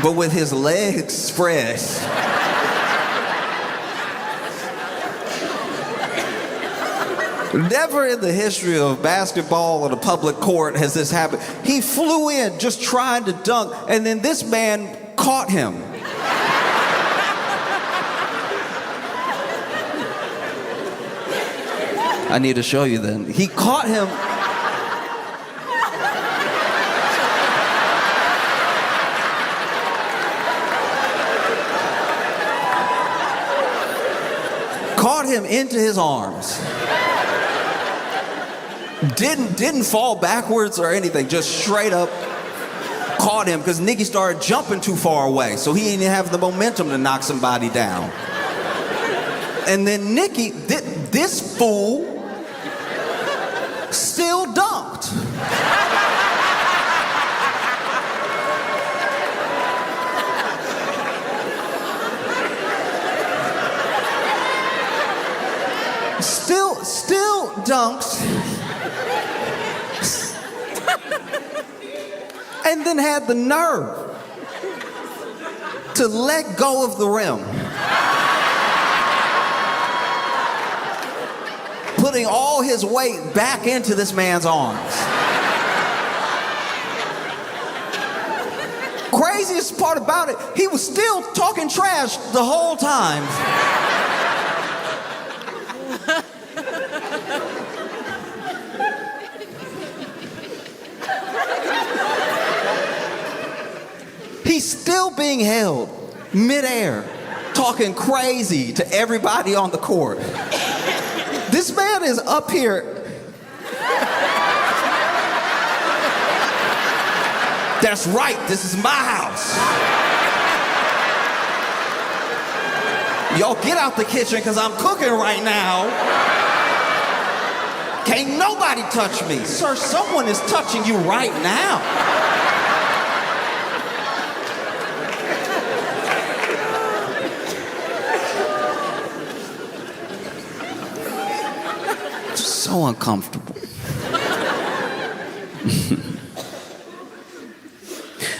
but with his legs spread. Never in the history of basketball on a public court has this happened. He flew in just trying to dunk, and then this man caught him. I need to show you then. He caught him. Caught him into his arms. Didn't fall backwards or anything, just straight up caught him because Nicky started jumping too far away, so he didn't have the momentum to knock somebody down. And then Nicky, this fool, still dunked. Still dunks. And then had the nerve to let go of the rim, putting all his weight back into this man's arms. Craziest part about it, he was still talking trash the whole time. He's still being held midair, talking crazy to everybody on the court. This man is up here. That's right, this is my house. Y'all get out the kitchen because I'm cooking right now. Can't nobody touch me. Sir, someone is touching you right now. so uncomfortable.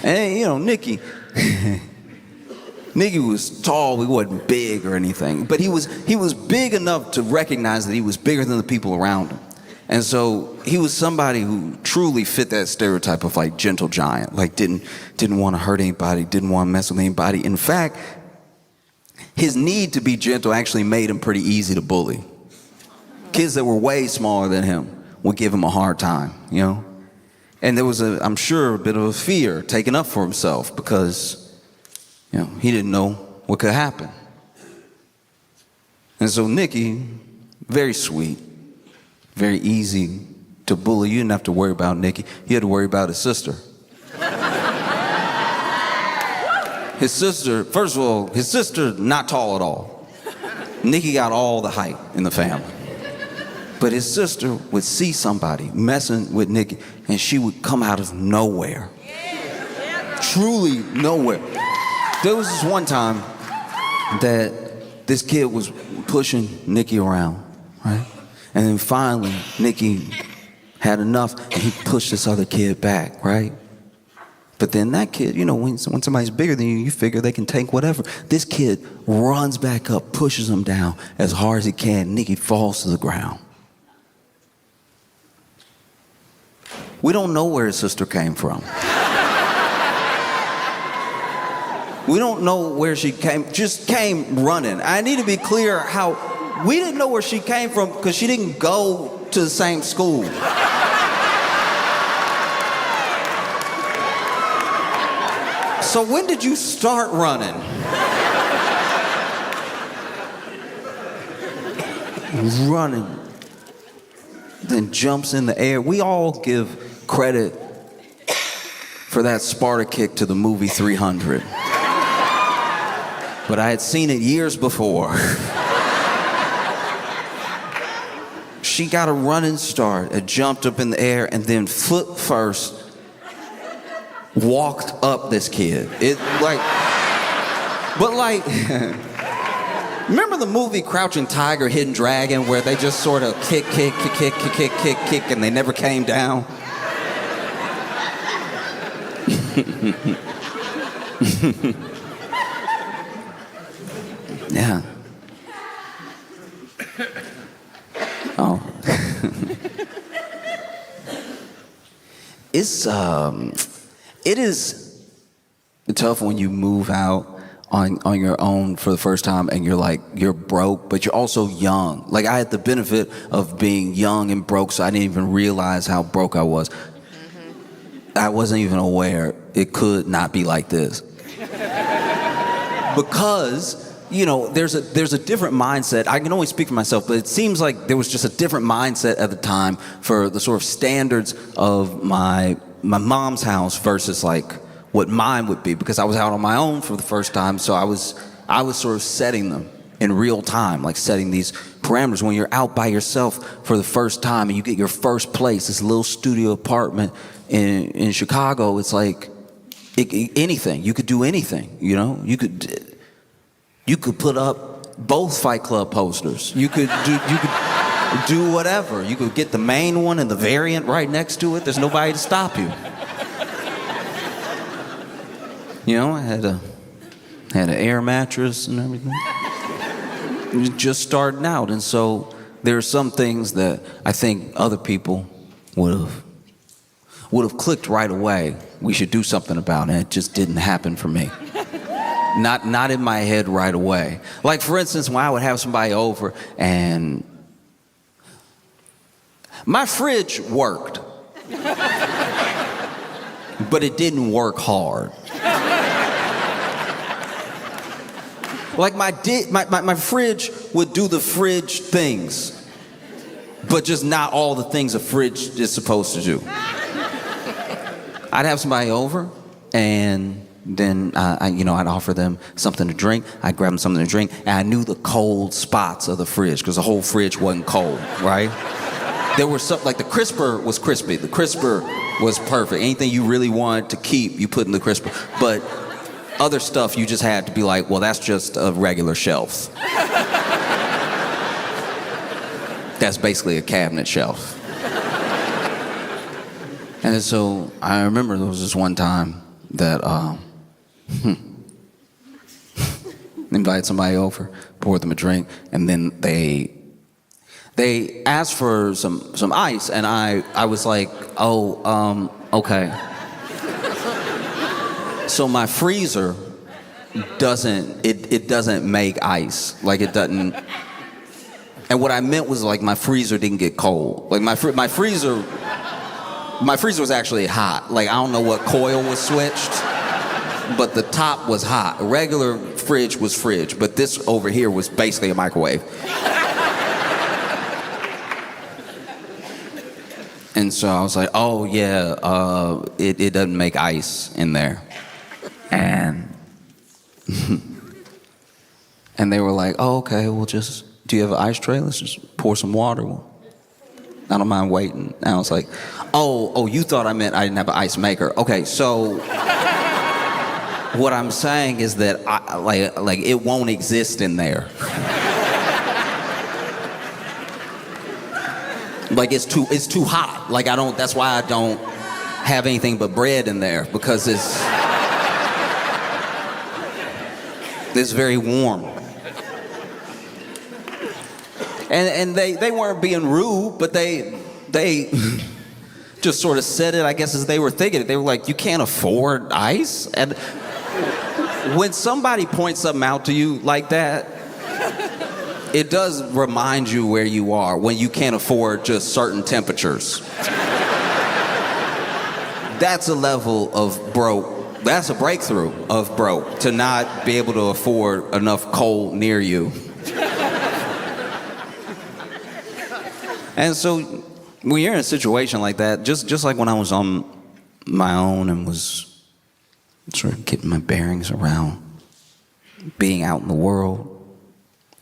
And, you know, Nikki was tall. He wasn't big or anything, but he was big enough to recognize that he was bigger than the people around him. And so he was somebody who truly fit that stereotype of like gentle giant, like didn't want to hurt anybody, didn't want to mess with anybody. In fact, his need to be gentle actually made him pretty easy to bully. Kids that were way smaller than him would give him a hard time, you know? And there was, I'm sure, a bit of a fear taken up for himself because, you know, he didn't know what could happen. And so Nikki, very sweet, very easy to bully. You didn't have to worry about Nikki. You had to worry about his sister. His sister, first of all, his sister, not tall at all. Nikki got all the height in the family. But his sister would see somebody messing with Nikki, and she would come out of nowhere. Truly nowhere. There was this one time that this kid was pushing Nikki around, right? And then finally, Nikki had enough, and he pushed this other kid back, right? But then that kid, you know, when somebody's bigger than you, you figure they can take whatever. This kid runs back up, pushes him down as hard as he can. Nikki falls to the ground. We don't know where his sister came from. We don't know where she just came running. I need to be clear how we didn't know where she came from because she didn't go to the same school. So when did you start running? Running. Then jumps in the air. We all give credit for that Sparta kick to the movie 300. But I had seen it years before. She got a running start, it jumped up in the air, and then foot first walked up this kid. Remember the movie Crouching Tiger, Hidden Dragon, where they just sort of kick, and they never came down? Yeah. Oh. It is tough when you move out on your own for the first time and you're broke, but you're also young. Like I had the benefit of being young and broke, so I didn't even realize how broke I was. I wasn't even aware it could not be like this. Because, you know, there's a different mindset. I can only speak for myself, but it seems like there was just a different mindset at the time for the sort of standards of my mom's house versus like what mine would be, because I was out on my own for the first time, so I was sort of setting them in real time, like setting these parameters. When you're out by yourself for the first time and you get your first place, this little studio apartment in Chicago, it's like anything. You could do anything, you know? You could put up both Fight Club posters. You could do whatever. You could get the main one and the variant right next to it. There's nobody to stop you. You know, I had an air mattress and everything. Just starting out, and so there are some things that I think other people would have clicked right away. We should do something about it. It just didn't happen for me. Not in my head right away. Like for instance, when I would have somebody over and my fridge worked, but it didn't work hard. Like my fridge would do the fridge things, but just not all the things a fridge is supposed to do. I'd have somebody over, and then I'd offer them something to drink. I'd grab them something to drink, and I knew the cold spots of the fridge because the whole fridge wasn't cold, right? There were some, like the crisper was crispy. The crisper was perfect. Anything you really wanted to keep, you put in the crisper. But other stuff you just had to be like, well, that's just a regular shelf. that's basically a cabinet shelf. And so I remember there was this one time that invited somebody over, poured them a drink, and then they asked for some ice, and I was like, oh, okay. So my freezer doesn't make ice, like it doesn't. And what I meant was like my freezer didn't get cold. Like my freezer was actually hot. Like I don't know what coil was switched, but the top was hot. A regular fridge was fridge, but this over here was basically a microwave. And so I was like, oh yeah, it doesn't make ice in there. And and they were like, oh, okay, well just, do you have an ice tray? Let's just pour some water. Well, I don't mind waiting. And I was like, oh, you thought I meant I didn't have an ice maker. Okay, so what I'm saying is that like it won't exist in there. Like it's too hot. Like that's why I don't have anything but bread in there, because it's very warm. And they weren't being rude, but they just sort of said it, I guess, as they were thinking it. They were like, you can't afford ice? And when somebody points something out to you like that, it does remind you where you are when you can't afford just certain temperatures. That's a level of broke. That's a breakthrough of broke, to not be able to afford enough cold near you. And so when you're in a situation like that, just like when I was on my own and was sort of getting my bearings around being out in the world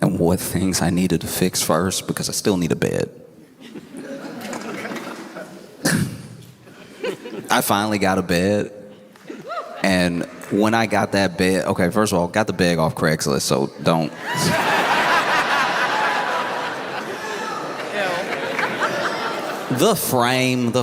and what things I needed to fix first, because I still need a bed. I finally got a bed. And when I got that bed, okay, first of all, got the bed off Craigslist, so don't. The frame.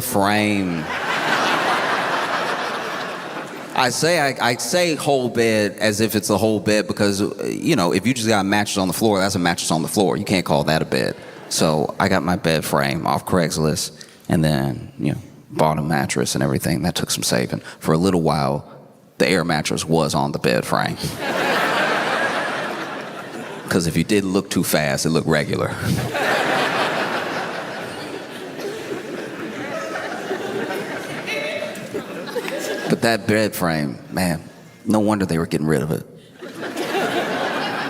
I say whole bed as if it's a whole bed because, you know, if you just got a mattress on the floor, that's a mattress on the floor. You can't call that a bed. So I got my bed frame off Craigslist and then, you know, bought a mattress and everything. That took some saving. For a little while, the air mattress was on the bed frame. Because if you did look too fast, it looked regular. But that bed frame, man, no wonder they were getting rid of it.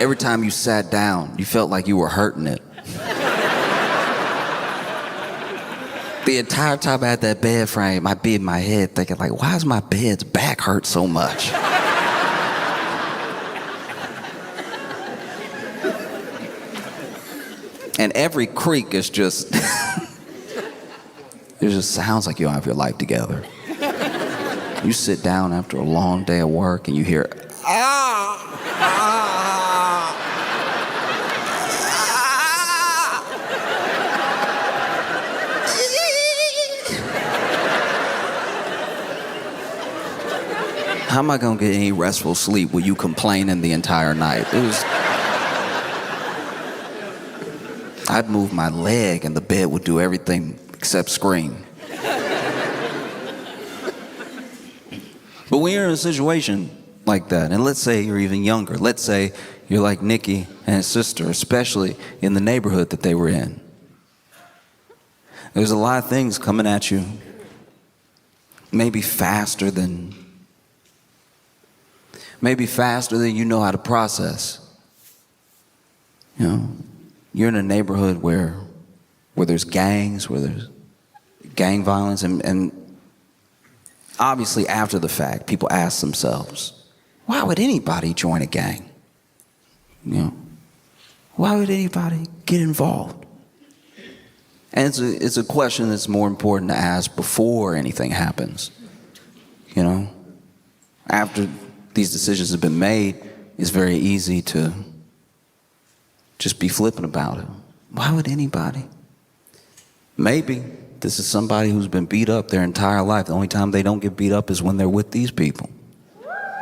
Every time you sat down, you felt like you were hurting it. The entire time I had that bed frame, I'd be in my head thinking like, why does my bed's back hurt so much? And every creak is just, it just sounds like you don't have your life together. You sit down after a long day of work and you hear, how am I gonna get any restful sleep with you complaining the entire night? I'd move my leg and the bed would do everything except scream. But when you're in a situation like that, and let's say you're even younger, let's say you're like Nikki and his sister, especially in the neighborhood that they were in. There's a lot of things coming at you, maybe faster than you know how to process. You know, you're in a neighborhood where there's gangs, where there's gang violence, and obviously, after the fact, people ask themselves, why would anybody join a gang? You know, why would anybody get involved? And it's a question that's more important to ask before anything happens. You know, after these decisions have been made, it's very easy to just be flippant about it. Why would anybody Maybe this is somebody who's been beat up their entire life. The only time they don't get beat up is when they're with these people.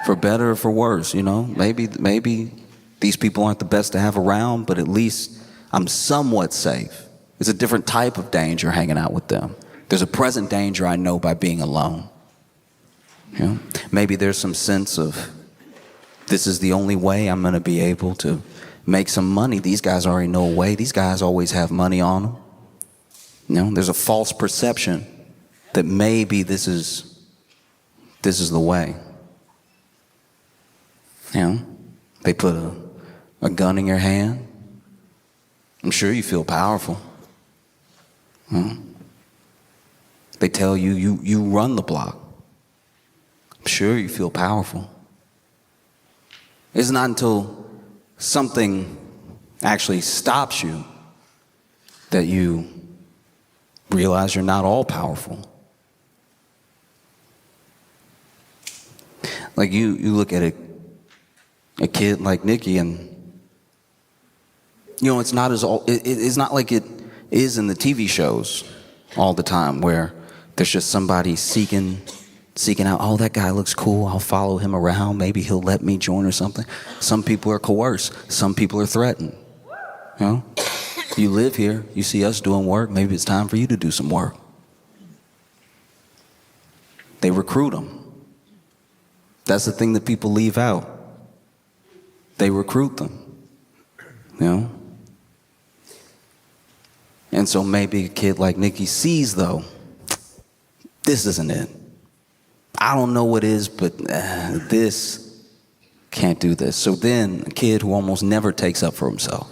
For better or for worse, you know. Maybe these people aren't the best to have around, but at least I'm somewhat safe. It's a different type of danger hanging out with them. There's a present danger I know by being alone. You know? Maybe there's some sense of, this is the only way I'm going to be able to make some money. These guys already know a way. These guys always have money on them. You know, there's a false perception that maybe this is the way. You know, they put a gun in your hand. I'm sure you feel powerful. They tell you run the block. I'm sure you feel powerful. It's not until something actually stops you that you realize you're not all powerful. Like you look at a kid like Nikki, and you know, it's not like it is in the TV shows all the time, where there's just somebody seeking out, oh, that guy looks cool, I'll follow him around, maybe he'll let me join or something. Some people are coerced, some people are threatened. You know, you live here, you see us doing work, maybe it's time for you to do some work. They recruit them. That's the thing that people leave out. They recruit them, you know? And so maybe a kid like Nikki sees, though, this isn't it. I don't know what is, but this can't do this. So then a kid who almost never takes up for himself,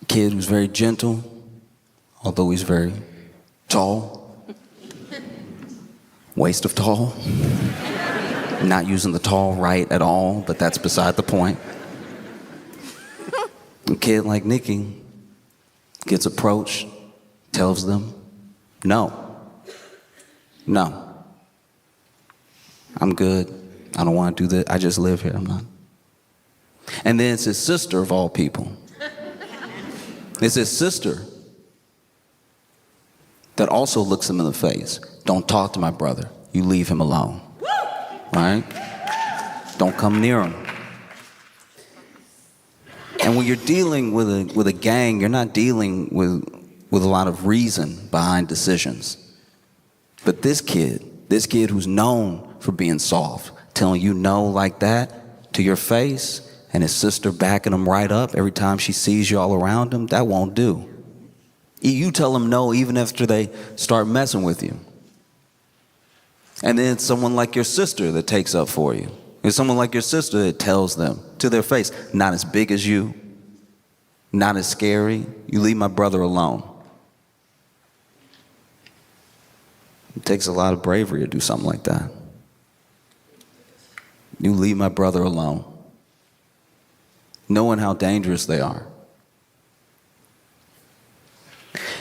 a kid who's very gentle, although he's very tall, waste of tall. Not using the tall right at all, but that's beside the point. A kid like Nikki gets approached, tells them, no, I'm good. I don't want to do that. I just live here. I'm not. And then it's his sister, of all people. It's his sister that also looks him in the face. Don't talk to my brother. You leave him alone. Right? Don't come near him. And when you're dealing with a gang, you're not dealing with a lot of reason behind decisions. But this kid who's known for being soft, telling you no like that to your face, and his sister backing him right up every time she sees you all around him, that won't do. You tell them no even after they start messing with you. And then it's someone like your sister that takes up for you. It's someone like your sister that tells them to their face, not as big as you, not as scary. You leave my brother alone. It takes a lot of bravery to do something like that. You leave my brother alone, knowing how dangerous they are.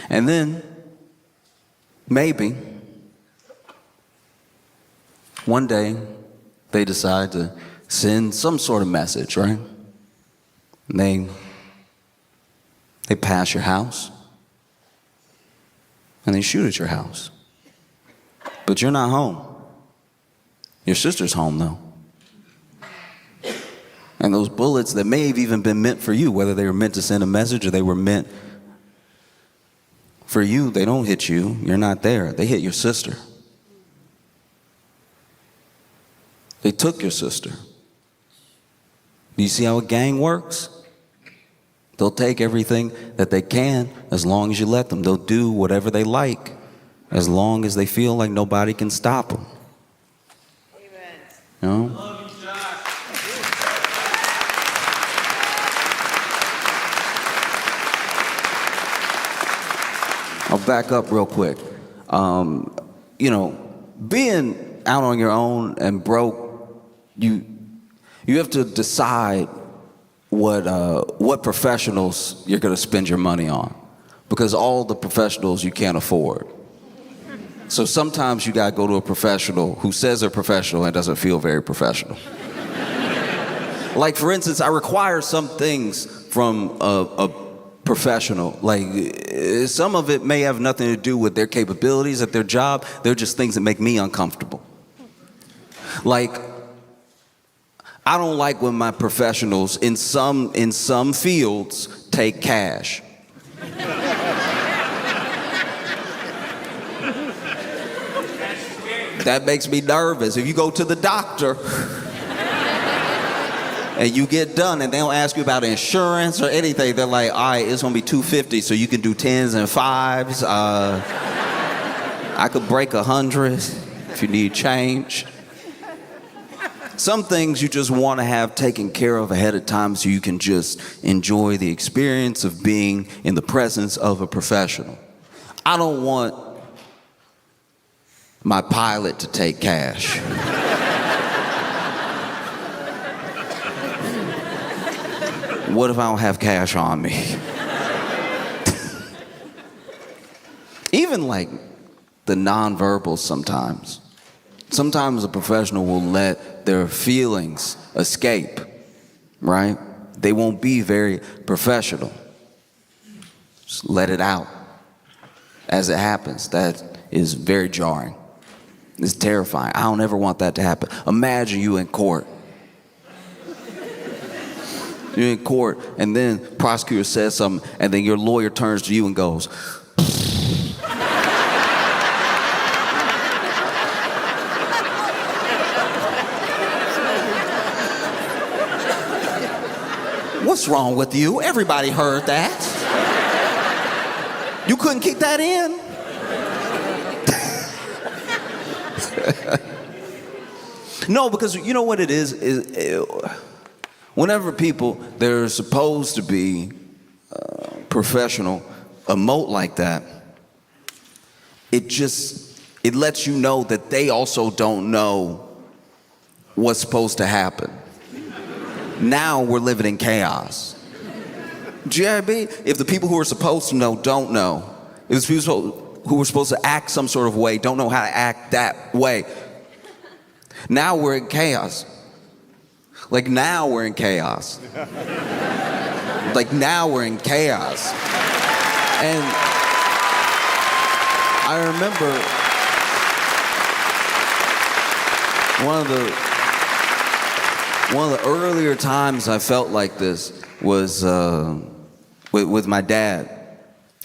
And then, maybe, one day, they decide to send some sort of message, right? And they pass your house, and they shoot at your house. But you're not home. Your sister's home, though. And those bullets that may have even been meant for you, whether they were meant to send a message or they were meant for you, they don't hit you. You're not there. They hit your sister. They took your sister. Do you see how a gang works? They'll take everything that they can as long as you let them. They'll do whatever they like as long as they feel like nobody can stop them. Amen. You know? I'll back up real quick. You know, being out on your own and broke, you have to decide what professionals you're going to spend your money on, because all the professionals you can't afford. So sometimes you got to go to a professional who says they're professional and doesn't feel very professional. Like, for instance, I require some things from a professional. Like, some of it may have nothing to do with their capabilities at their job. They're just things that make me uncomfortable. Like, I don't like when my professionals in some fields take cash. That makes me nervous. If you go to the doctor and you get done and they don't ask you about insurance or anything, they're like, all right, it's gonna be $250, so you can do 10s and 5s. I could break 100 if you need change. Some things you just want to have taken care of ahead of time so you can just enjoy the experience of being in the presence of a professional. I don't want my pilot to take cash. What if I don't have cash on me? Even like the nonverbals sometimes. Sometimes a professional will let their feelings escape, right? They won't be very professional. Just let it out as it happens. That is very jarring. It's terrifying. I don't ever want that to happen. Imagine you in court. You're in court, and then prosecutor says something, and then your lawyer turns to you and goes, "What's wrong with you? Everybody heard that. You couldn't keep that in?" No, because you know what it is whenever people, they're supposed to be professional, emote like that, it lets you know that they also don't know what's supposed to happen. Now we're living in chaos. GIB, if the people who are supposed to know don't know, if the people who are supposed to act some sort of way don't know how to act that way, now we're in chaos. Like, now we're in chaos. Like, now we're in chaos. And I remember one of the earlier times I felt like this was with my dad.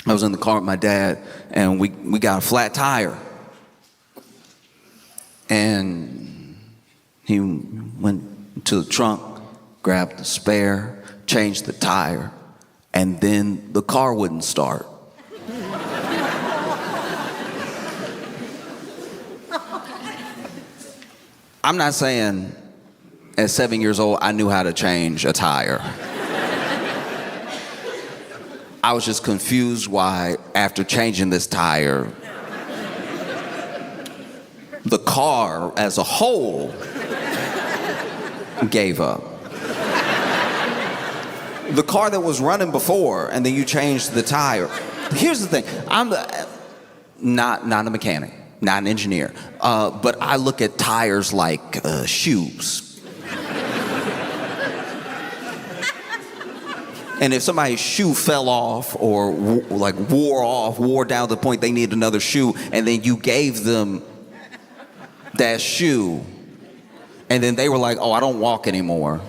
I was in the car with my dad, and we got a flat tire. And he went to the trunk, grabbed the spare, changed the tire, and then the car wouldn't start. I'm not saying at 7 years old I knew how to change a tire. I was just confused why, after changing this tire, the car as a whole gave up. The car that was running before, and then you changed the tire. Here's the thing, I'm not a mechanic, not an engineer, but I look at tires like shoes. And if somebody's shoe fell off or wore down to the point they need another shoe, and then you gave them that shoe, and then they were like, "Oh, I don't walk anymore."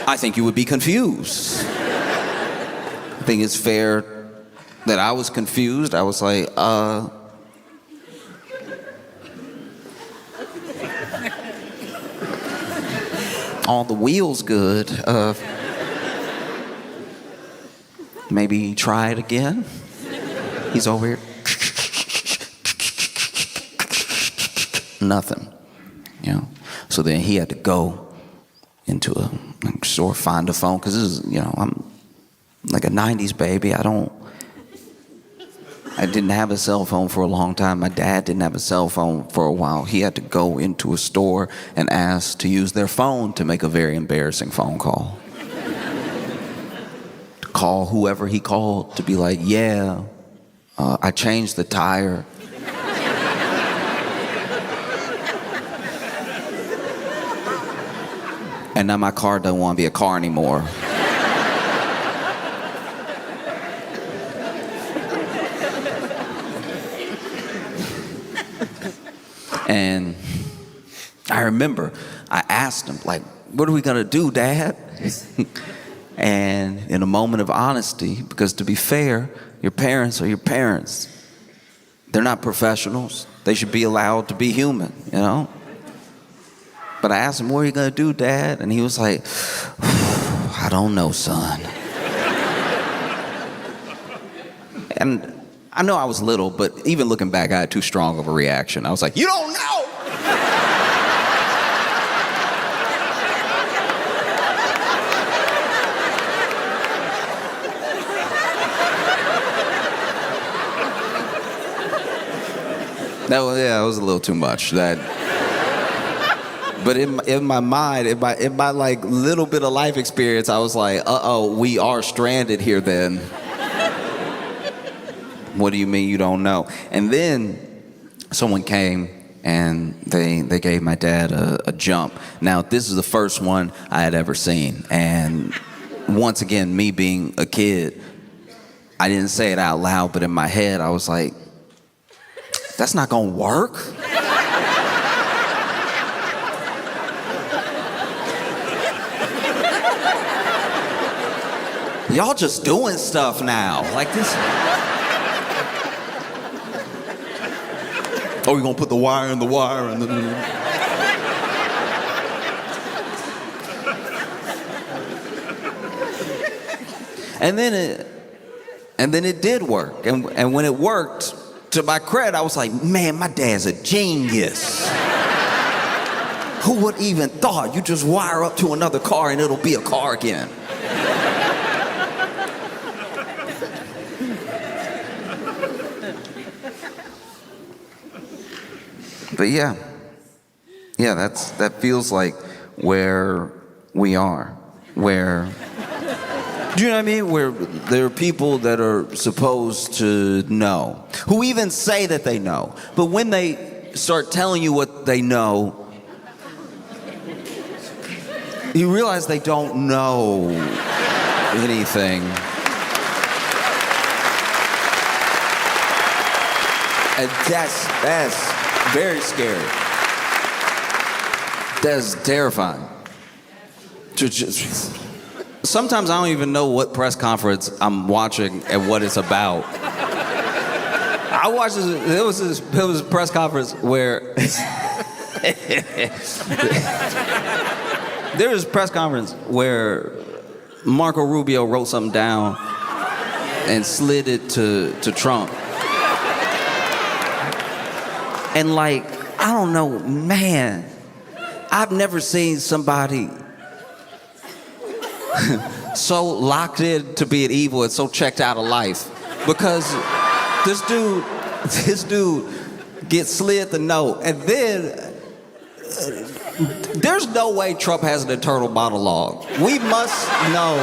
I think you would be confused. I think it's fair that I was confused. I was like, all the wheels good. Maybe try it again. He's over here. Nothing. You know. So then he had to go into a store, find a phone, because this is, I'm like a 90s baby. I didn't have a cell phone for a long time. My dad didn't have a cell phone for a while. He had to go into a store and ask to use their phone to make a very embarrassing phone call. To call whoever he called to be like, "Yeah, I changed the tire." And now my car doesn't want to be a car anymore. And I remember I asked him, like, what are we gonna do, Dad? And in a moment of honesty, because to be fair, your parents are your parents. They're not professionals. They should be allowed to be human, you know? But I asked him, what are you gonna do, Dad? And he was like, I don't know, son. And I know I was little, but even looking back, I had too strong of a reaction. I was like, you don't know! That was a little too much. But in my mind, in my like little bit of life experience, I was like, uh-oh, we are stranded here then. What do you mean you don't know? And then someone came and they gave my dad a jump. Now, this is the first one I had ever seen. And once again, me being a kid, I didn't say it out loud, but in my head, I was like, that's not gonna work. Y'all just doing stuff now. Like this. Oh, you're gonna put the wire in the wire and and then it did work. And when it worked, to my credit, I was like, man, my dad's a genius. Who would even thought? You just wire up to another car and it'll be a car again. But yeah, that feels like where we are, where, do you know what I mean? Where there are people that are supposed to know, who even say that they know, but when they start telling you what they know, you realize they don't know anything. And that's very scary. That's terrifying. Sometimes I don't even know what press conference I'm watching and what it's about. I watched this, there was a press conference where there was a press conference where Marco Rubio wrote something down and slid it to Trump. And like, I don't know, man, I've never seen somebody so locked in to being evil and so checked out of life. Because this dude gets slid the note, and then there's no way Trump has an internal monologue. We must know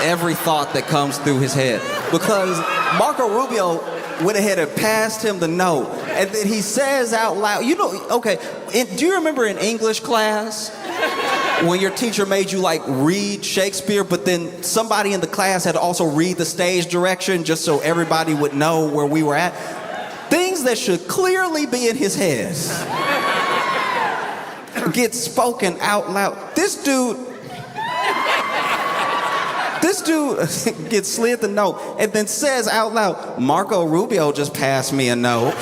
every thought that comes through his head, because Marco Rubio went ahead and passed him the note, and then he says out loud, you know, okay, do you remember in English class when your teacher made you like read Shakespeare, but then somebody in the class had to also read the stage direction just so everybody would know where we were at? Things that should clearly be in his head get spoken out loud. This dude gets slid the note and then says out loud, Marco Rubio just passed me a note.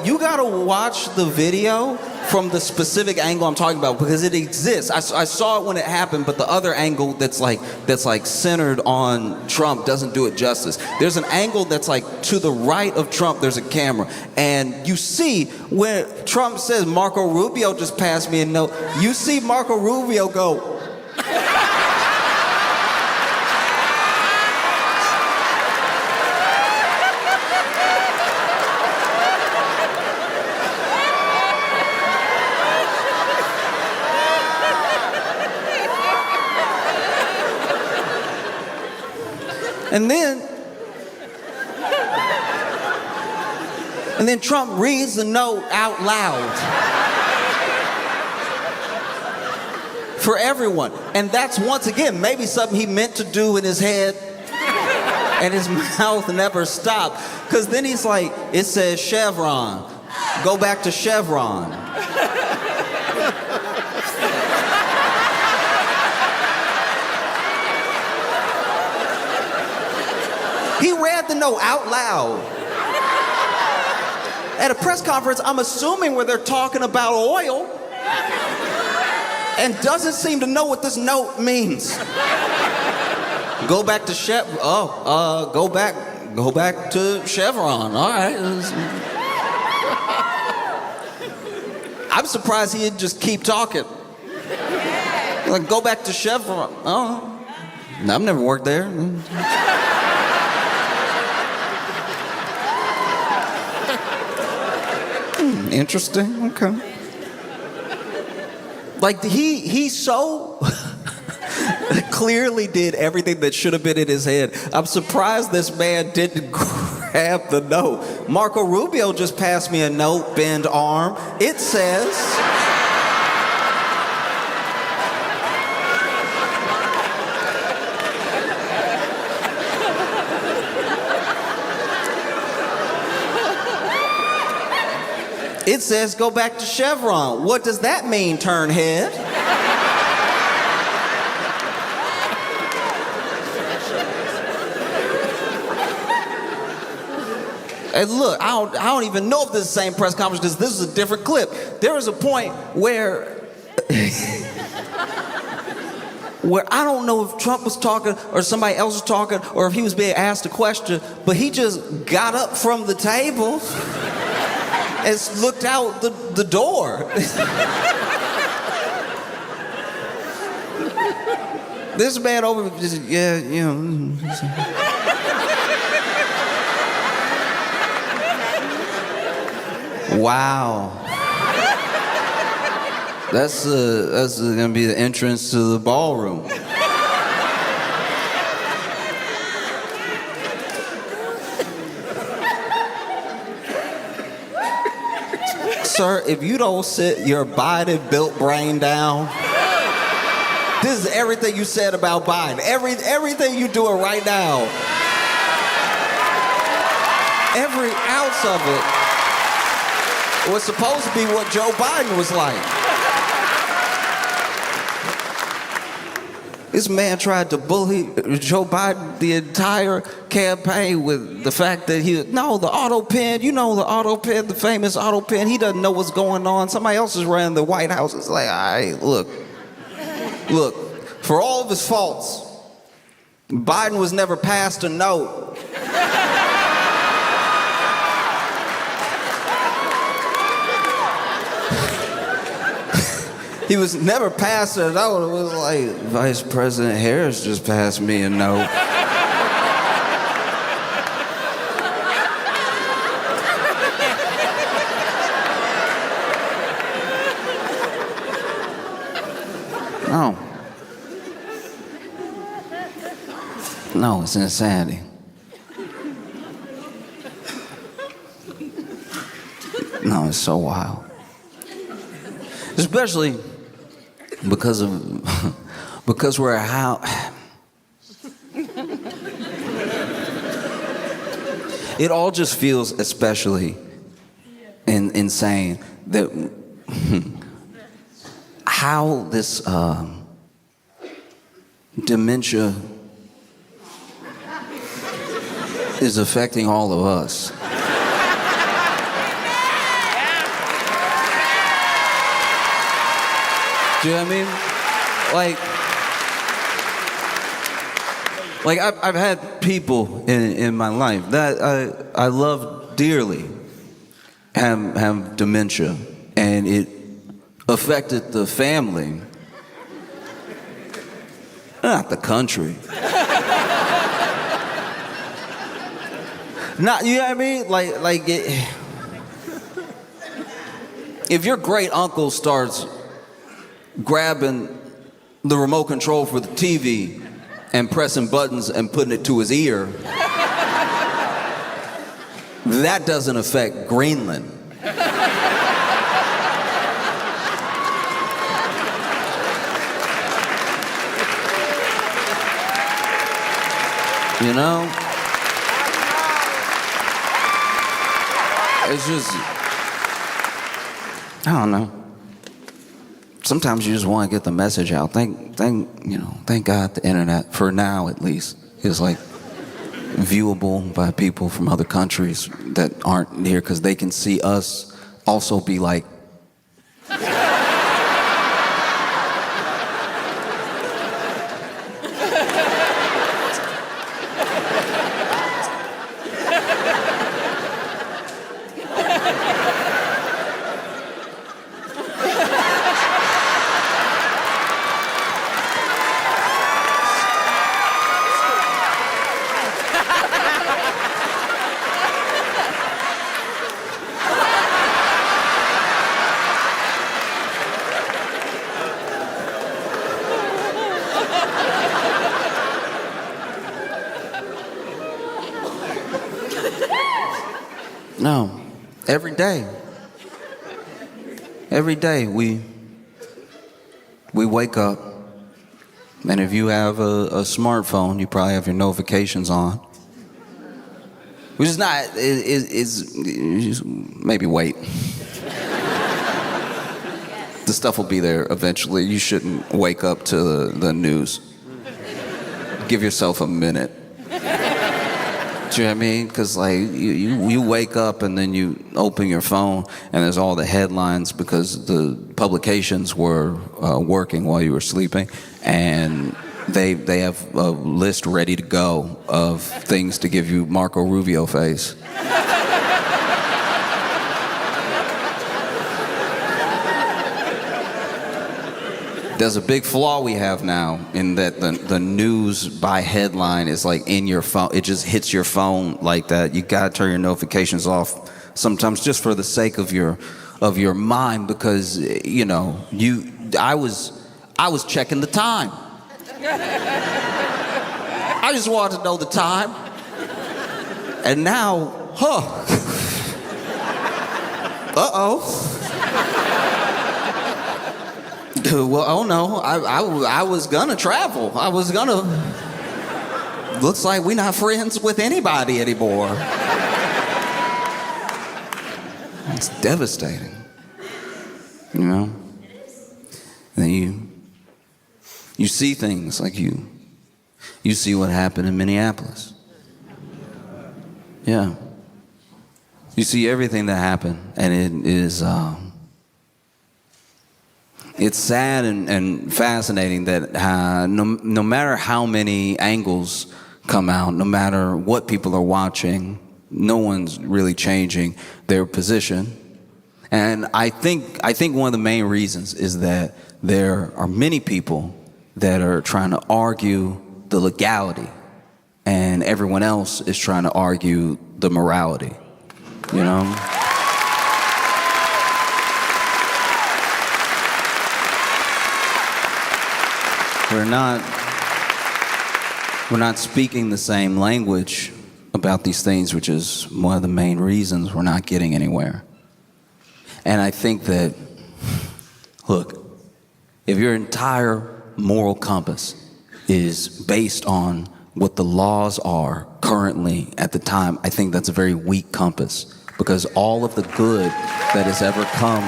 You gotta watch the video from the specific angle I'm talking about, because it exists. I saw it when it happened, but the other angle that's like centered on Trump doesn't do it justice. There's an angle that's like to the right of Trump, there's a camera, and you see where Trump says Marco Rubio just passed me a note, you see Marco Rubio go, and then And then Trump reads the note out loud for everyone. And that's, once again, maybe something he meant to do in his head, and his mouth never stopped. Because then he's like, it says Chevron. Go back to Chevron. He read the note out loud at a press conference, I'm assuming, where they're talking about oil, and doesn't seem to know what this note means. Go back to go back to Chevron. All right. I'm surprised he didn't just keep talking. Like, go back to Chevron. Oh, I've never worked there. Interesting. Okay. Like, he so clearly did everything that should have been in his head. I'm surprised this man didn't grab the note. Marco Rubio just passed me a note, bend arm. It says, go back to Chevron. What does that mean, turnhead? And look, I don't even know if this is the same press conference because this is a different clip. There was a point where I don't know if Trump was talking or somebody else was talking or if he was being asked a question, but he just got up from the table and looked out the door. This man over just, yeah, you know. Wow. That's gonna be the entrance to the ballroom. Sir, if you don't sit your Biden-built brain down, this is everything you said about Biden. Everything you doing right now. Every ounce of it was supposed to be what Joe Biden was like. This man tried to bully Joe Biden the entire campaign with the fact that the auto pen, the auto pen, the famous auto pen, he doesn't know what's going on. Somebody else is running the White House. It's like, all right, look, for all of his faults, Biden was never passed a note. He was never passed a note. It was like, Vice President Harris just passed me a note. No, it's insanity. No, it's so wild. Especially because we're how it all just feels especially insane that how this dementia is affecting all of us. Do you know what I mean? Like I've had people in my life that I love dearly have dementia, and it affected the family, not the country. Not, you know what I mean? Like it, if your great uncle starts grabbing the remote control for the TV and pressing buttons and putting it to his ear That doesn't affect Greenland. You know? It's just, I don't know. Sometimes you just want to get the message out. Thank God the internet, for now at least, is like viewable by people from other countries that aren't here, because they can see us also be like, no, every day we wake up, and if you have a smartphone, you probably have your notifications on. Which is not, it's maybe wait. The stuff will be there eventually. You shouldn't wake up to the news. Give yourself a minute. Do you know what I mean? Because like you wake up and then you open your phone and there's all the headlines because the publications were working while you were sleeping, and they have a list ready to go of things to give you Marco Rubio face. There's a big flaw we have now in that the news by headline is like in your phone. It just hits your phone like that. You gotta turn your notifications off sometimes just for the sake of your mind, because I was checking the time. I just wanted to know the time. And now, uh-oh. Well, oh no, I was gonna travel. Looks like we're not friends with anybody anymore. It's devastating. You know? And then you see things like you see what happened in Minneapolis. Yeah. You see everything that happened, and it is it's sad and fascinating that no matter how many angles come out, no matter what people are watching, no one's really changing their position. And I think one of the main reasons is that there are many people that are trying to argue the legality, and everyone else is trying to argue the morality, you know? We're not speaking the same language about these things, which is one of the main reasons we're not getting anywhere. And I think that, look, if your entire moral compass is based on what the laws are currently at the time, I think that's a very weak compass, because all of the good that has ever come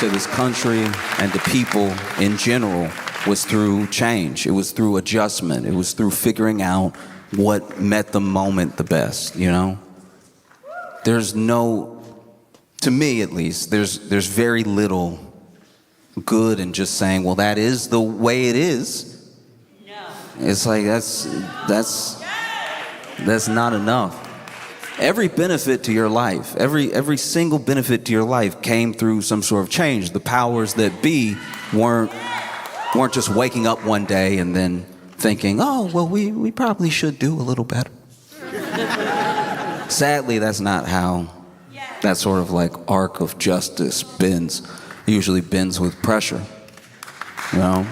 to this country and to people in general was through change. It was through adjustment. It was through figuring out what met the moment the best, you know? There's no, to me at least, there's very little good in just saying, well, that is the way it is. No. It's like, that's not enough. Every benefit to your life, every single benefit to your life came through some sort of change. The powers that be weren't just waking up one day and then thinking, oh, well, we probably should do a little better. Sadly, that's not how that sort of like arc of justice bends. It usually bends with pressure, you know?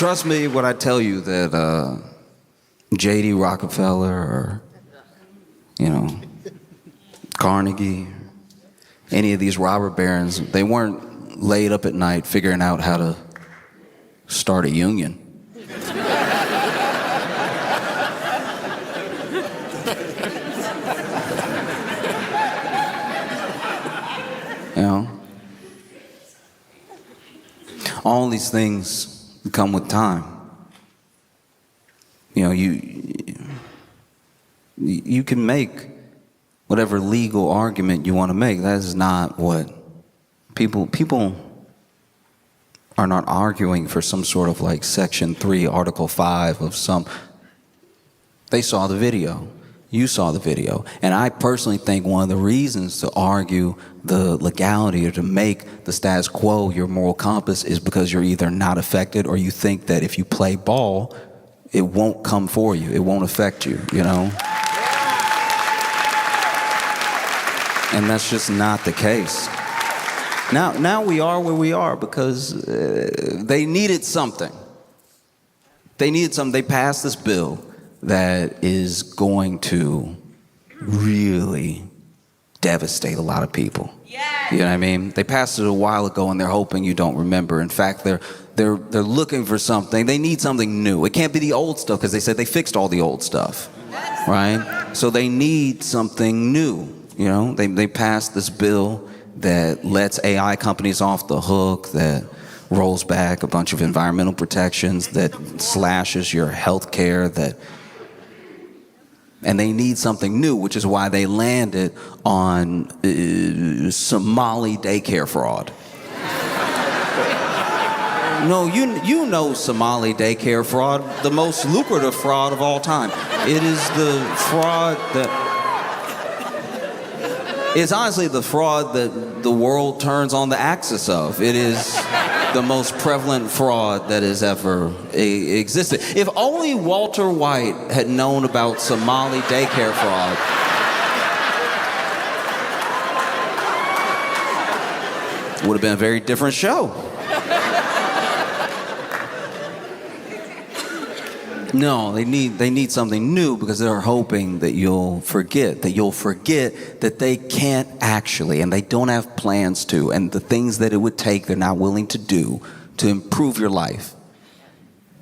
Trust me when I tell you that J.D. Rockefeller or, Carnegie, any of these robber barons, they weren't laid up at night figuring out how to start a union. All these things come with time. You can make whatever legal argument you want to make. That is not what people are not arguing for some sort of like Section 3, Article 5 of some. They saw the video. You saw the video. And I personally think one of the reasons to argue the legality or to make the status quo your moral compass is because you're either not affected or you think that if you play ball, it won't come for you. It won't affect you, And that's just not the case. Now we are where we are because they needed something. They passed this bill that is going to really devastate a lot of people. Yes. You know what I mean? They passed it a while ago and they're hoping you don't remember. In fact, they're looking for something. They need something new. It can't be the old stuff because they said they fixed all the old stuff, right? So they need something new. They passed this bill that lets AI companies off the hook, that rolls back a bunch of environmental protections, that slashes your health care, and they need something new, which is why they landed on Somali daycare fraud. No, you know Somali daycare fraud, the most lucrative fraud of all time. It is the fraud that... It's honestly the fraud that the world turns on the axis of. It is the most prevalent fraud that has ever existed. If only Walter White had known about Somali daycare fraud, it would have been a very different show. No, they need something new because they're hoping that you'll forget that they can't actually, and they don't have plans to, and the things that it would take they're not willing to do to improve your life.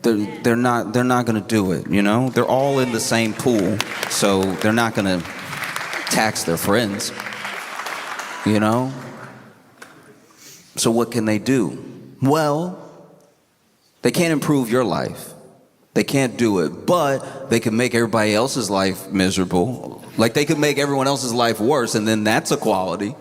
They're not going to do it, They're all in the same pool, so they're not going to tax their friends, So what can they do? Well, they can't improve your life. They can't do it, but they can make everybody else's life miserable. Like they could make everyone else's life worse, and then that's equality.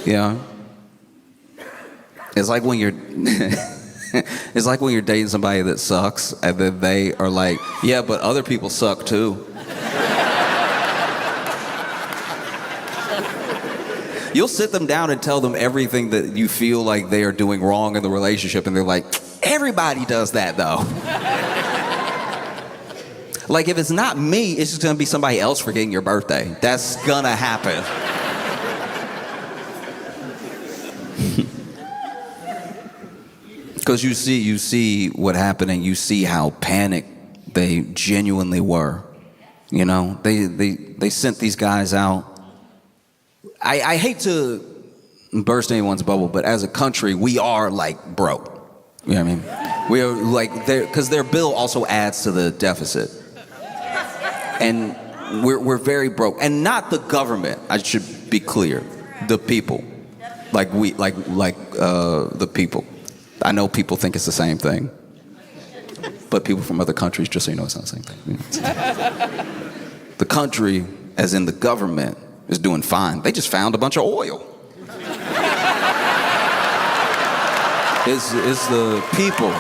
Yeah. It's like when you're it's like when you're dating somebody that sucks, and then they are like, yeah, but other people suck too. You'll sit them down and tell them everything that you feel like they are doing wrong in the relationship, and they're like, everybody does that though. Like if it's not me, it's just gonna be somebody else forgetting your birthday. That's gonna happen. Because you see what happened, and you see how panicked they genuinely were. They sent these guys out. I hate to burst anyone's bubble, but as a country, we are like broke. You know what I mean? We are like, because their bill also adds to the deficit. And we're very broke. And not the government, I should be clear. The people. The people. I know people think it's the same thing. But people from other countries, just so you know, it's not the same thing. The country, as in the government, is doing fine. They just found a bunch of oil. It's the people.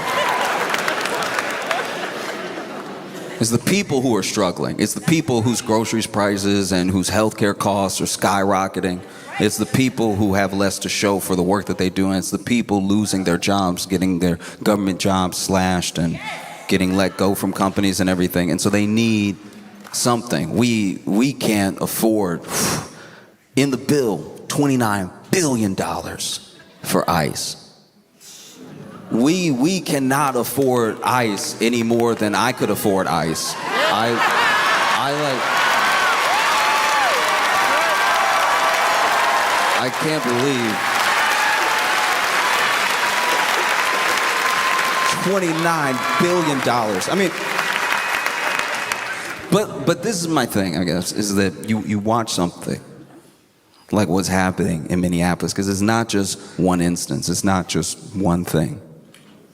It's the people who are struggling. It's the people whose groceries prices and whose healthcare costs are skyrocketing. It's the people who have less to show for the work that they do, and it's the people losing their jobs, getting their government jobs slashed and getting let go from companies and everything. And so they need something. We can't afford, in the bill, $29 billion for ICE. We cannot afford ICE any more than I could afford ICE. I can't believe $29 billion. I mean, but this is my thing, I guess, is that you watch something like what's happening in Minneapolis, because it's not just one instance, it's not just one thing,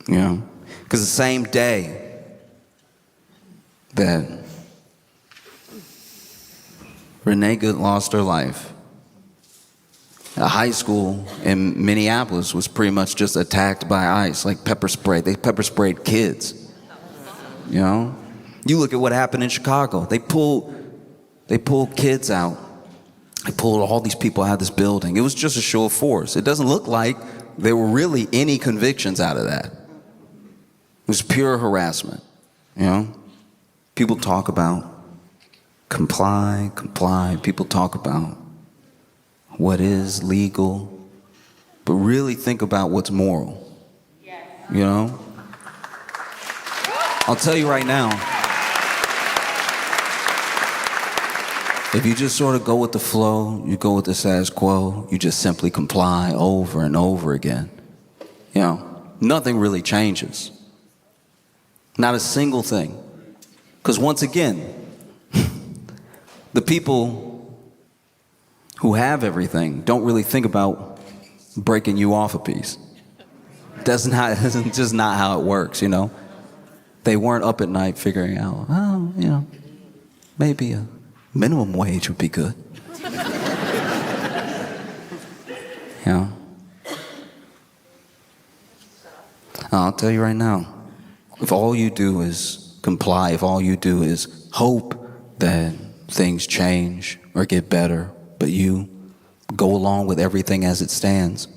you know? Because the same day that Renee Good lost her life, a high school in Minneapolis was pretty much just attacked by ICE, like pepper spray. They pepper sprayed kids, you know? You look at what happened in Chicago. They pulled kids out. They pulled all these people out of this building. It was just a show of force. It doesn't look like there were really any convictions out of that. It was pure harassment, you know? People talk about comply. People talk about what is legal, but really think about what's moral, you know? I'll tell you right now, if you just sort of go with the flow, you go with the status quo, you just simply comply over and over again, you know, nothing really changes. Not a single thing. Because once again, the people who have everything don't really think about breaking you off a piece. That's just not how it works, you know? They weren't up at night figuring out, oh, you know, maybe a minimum wage would be good. You know? I'll tell you right now, if all you do is comply, if all you do is hope that things change or get better, but you go along with everything as it stands,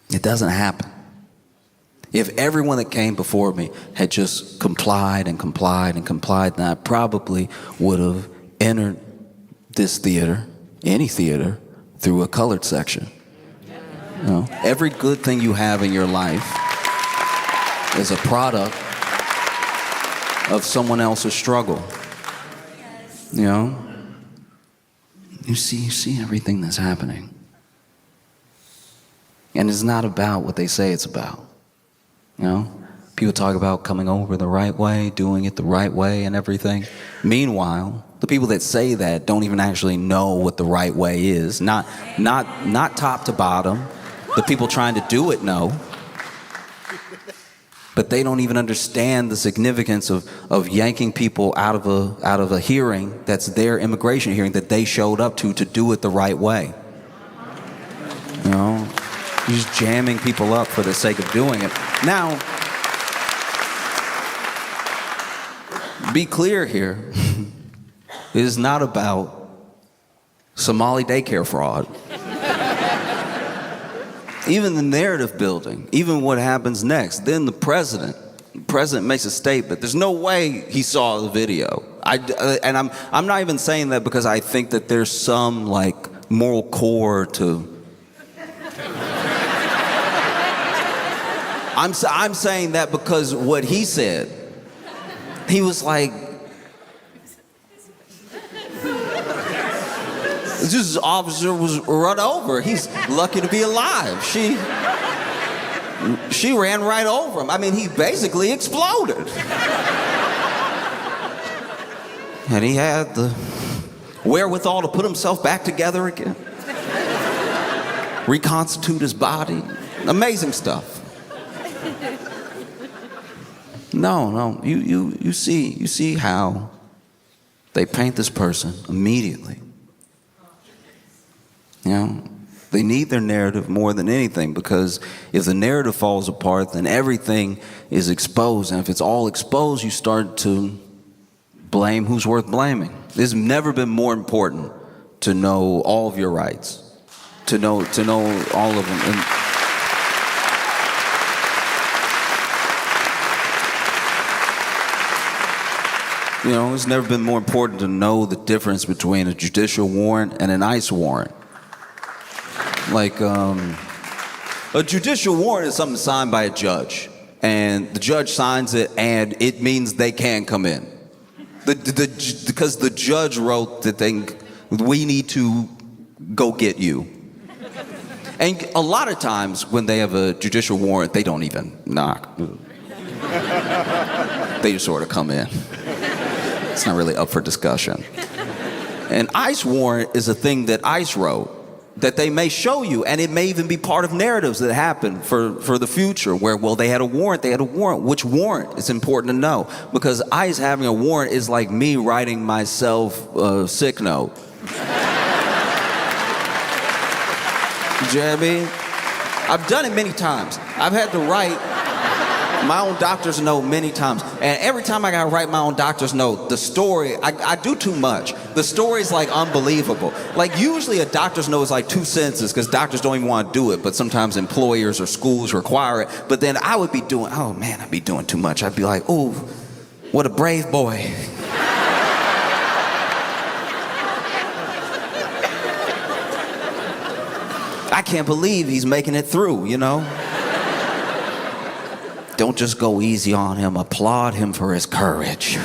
it doesn't happen. If everyone that came before me had just complied, then I probably would have entered this theater, any theater, through a colored section. You know, every good thing you have in your life is a product of someone else's struggle. You know? You see everything that's happening. And it's not about what they say it's about. You know? People talk about coming over the right way, doing it the right way and everything. Meanwhile, the people that say that don't even actually know what the right way is. Not top to bottom. The people trying to do it know. But they don't even understand the significance of yanking people out of a hearing that's their immigration hearing that they showed up to do it the right way. You know, you're just jamming people up for the sake of doing it. Now, be clear here. It is not about Somali daycare fraud. Even the narrative building, even what happens next. Then the president makes a statement. There's no way he saw the video. And I'm not even saying that because I think that there's some like moral core to. I'm saying that because what he said, he was like, this officer was run over. He's lucky to be alive. She ran right over him. I mean, he basically exploded. And he had the wherewithal to put himself back together again. Reconstitute his body. Amazing stuff. No, you see how they paint this person immediately. You know, they need their narrative more than anything, because if the narrative falls apart, then everything is exposed. And if it's all exposed, you start to blame who's worth blaming. It's never been more important to know all of your rights, to know all of them. And You know, it's never been more important to know the difference between a judicial warrant and an ICE warrant. Like, a judicial warrant is something signed by a judge, and the judge signs it, and it means they can come in. Because the judge wrote that we need to go get you. And a lot of times when they have a judicial warrant, they don't even knock. They just sort of come in. It's not really up for discussion. An ICE warrant is a thing that ICE wrote that they may show you, and it may even be part of narratives that happen for the future where, well, they had a warrant. Which warrant? It's important to know, because ICE having a warrant is like me writing myself a sick note. You know what I mean? I've done it many times. I've had to write my own doctor's note many times. And every time I gotta write my own doctor's note, the story, I do too much. The story's like unbelievable. Like usually a doctor's note is like 2 sentences because doctors don't even want to do it, but sometimes employers or schools require it. But then I would be doing, oh man, I'd be doing too much. I'd be like, oh, what a brave boy. I can't believe he's making it through, you know? Don't just go easy on him. Applaud him for his courage.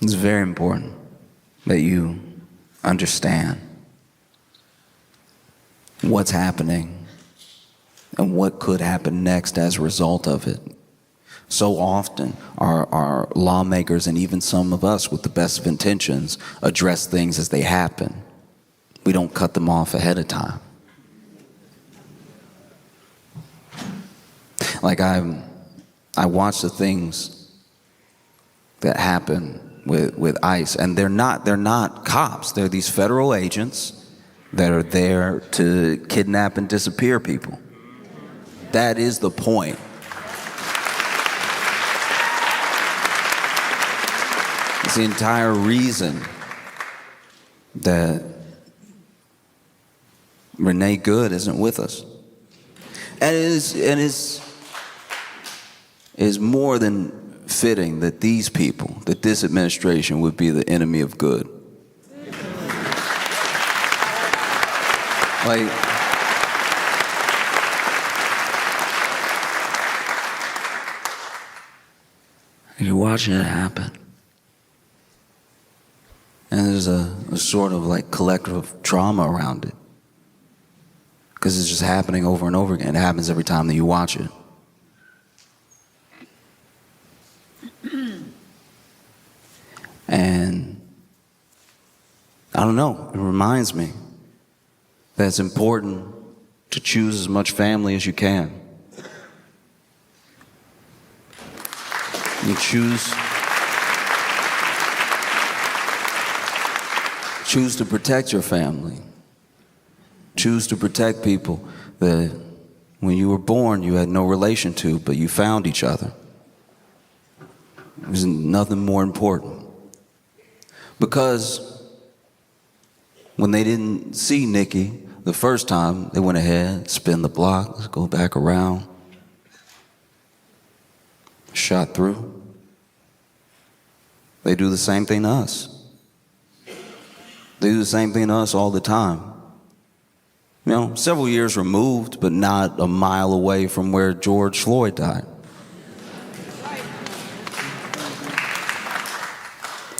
It's very important that you understand what's happening and what could happen next as a result of it. So often, our lawmakers and even some of us with the best of intentions address things as they happen. We don't cut them off ahead of time. Like I watch the things that happen with ICE, and they're not cops. They're these federal agents that are there to kidnap and disappear people. That is the point. It's the entire reason that Renee Good isn't with us. And it is more than fitting that these people, that this administration would be the enemy of good. Like, you're watching it happen. And there's a sort of like collective trauma around it. Because it's just happening over and over again. It happens every time that you watch it. And I don't know, it reminds me that it's important to choose as much family as you can. You choose to protect your family. Choose to protect people that when you were born you had no relation to, but you found each other. There's nothing more important. Because when they didn't see Nikki the first time, they went ahead, spin the block, let's go back around, shot through. They do the same thing to us. They do the same thing to us all the time. You know, several years removed, but not a mile away from where George Floyd died.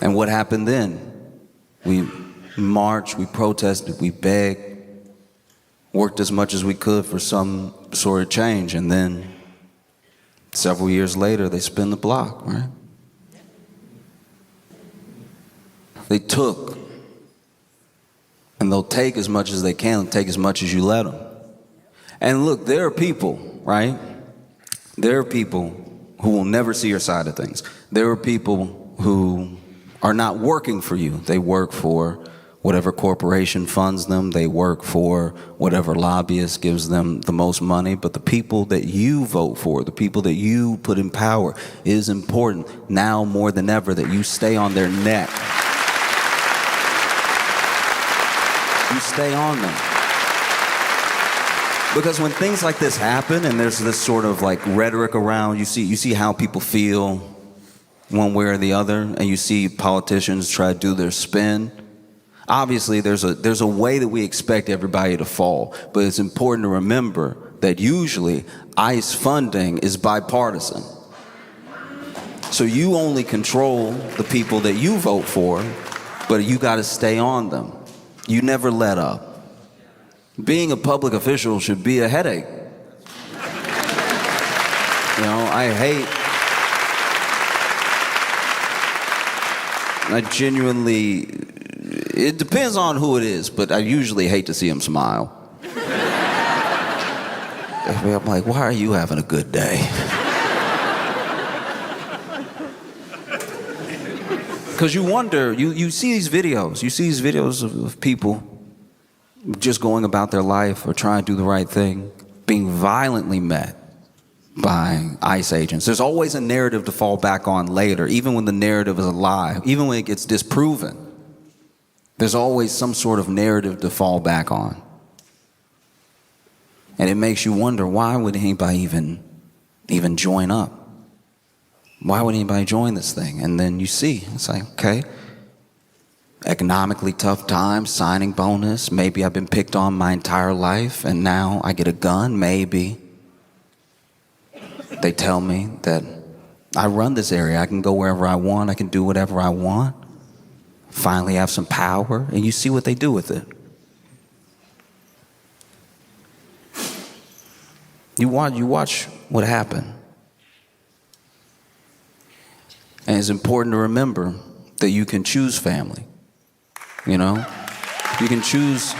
And what happened then? We marched, we protested, we begged, worked as much as we could for some sort of change, and then several years later, they spin the block, right? They took, and they'll take as much as they can, they'll take as much as you let them. And look, there are people, right? There are people who will never see your side of things. There are people who are not working for you. They work for whatever corporation funds them. They work for whatever lobbyist gives them the most money. But the people that you vote for, the people that you put in power, it is important now more than ever that you stay on their neck. You stay on them. Because when things like this happen and there's this sort of like rhetoric around, you see how people feel one way or the other, and you see politicians try to do their spin. Obviously, there's a way that we expect everybody to fall, but it's important to remember that usually ICE funding is bipartisan. So you only control the people that you vote for, but you got to stay on them. You never let up. Being a public official should be a headache. I genuinely, it depends on who it is, but I usually hate to see them smile. I'm like, why are you having a good day? Because you wonder, you see these videos of people just going about their life or trying to do the right thing, being violently met by ICE agents. There's always a narrative to fall back on later, even when the narrative is a lie, even when it gets disproven. There's always some sort of narrative to fall back on. And it makes you wonder, why would anybody even join up? Why would anybody join this thing? And then you see, it's like, okay, economically tough times, signing bonus, maybe I've been picked on my entire life and now I get a gun, maybe. They tell me that I run this area, I can go wherever I want, I can do whatever I want, finally have some power, and you see what they do with it. You watch what happened. And it's important to remember that you can choose family. You know? You can choose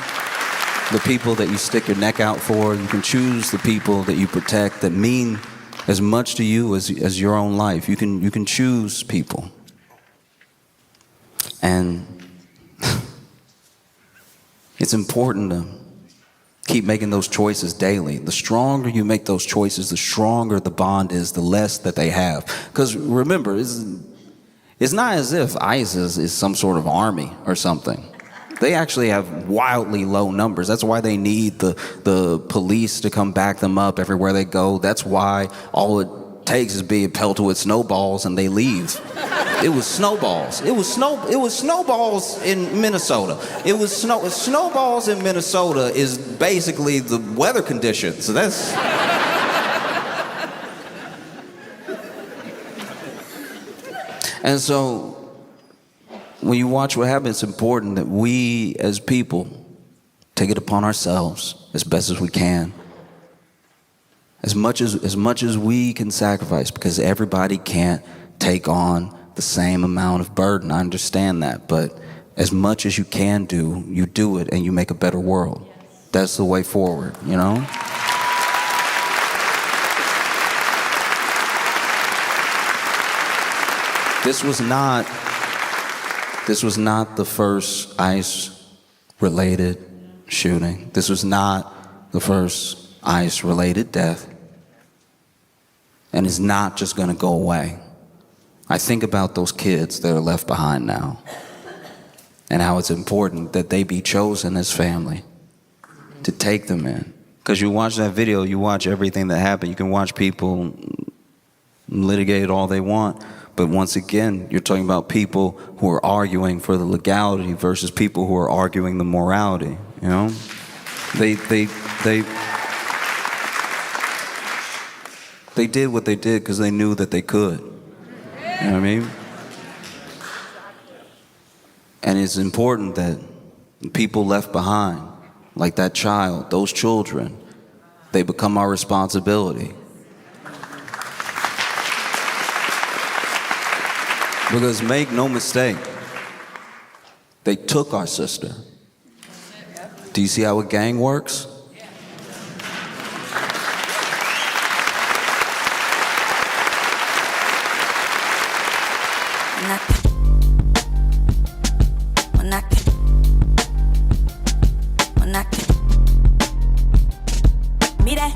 the people that you stick your neck out for. You can choose the people that you protect that mean as much to you as your own life. You can choose people. And it's important to keep making those choices daily. The stronger you make those choices, the stronger the bond is, the less that they have. Because remember, it's not as if ICE is some sort of army or something. They actually have wildly low numbers. That's why they need the police to come back them up everywhere they go. That's why all it takes is being pelted with snowballs and they leave. It was snowballs. It was snowballs in Minnesota. Snowballs in Minnesota is basically the weather conditions. So that's. And so when you watch what happens, it's important that we as people take it upon ourselves as best as we can. As much as we can sacrifice, because everybody can't take on the same amount of burden. I understand that, but as much as you can do, you do it and you make a better world. That's the way forward, you know? This was not the first ICE-related shooting. This was not the first ICE-related death. And it's not just gonna go away. I think about those kids that are left behind now and how it's important that they be chosen as family to take them in. Because you watch that video, you watch everything that happened. You can watch people litigate all they want. But once again, you're talking about people who are arguing for the legality versus people who are arguing the morality, you know? They did what they did because they knew that they could. You know what I mean? And it's important that people left behind, like that child, those children, they become our responsibility. Because make no mistake, they took our sister. Do you see how a gang works? Mira,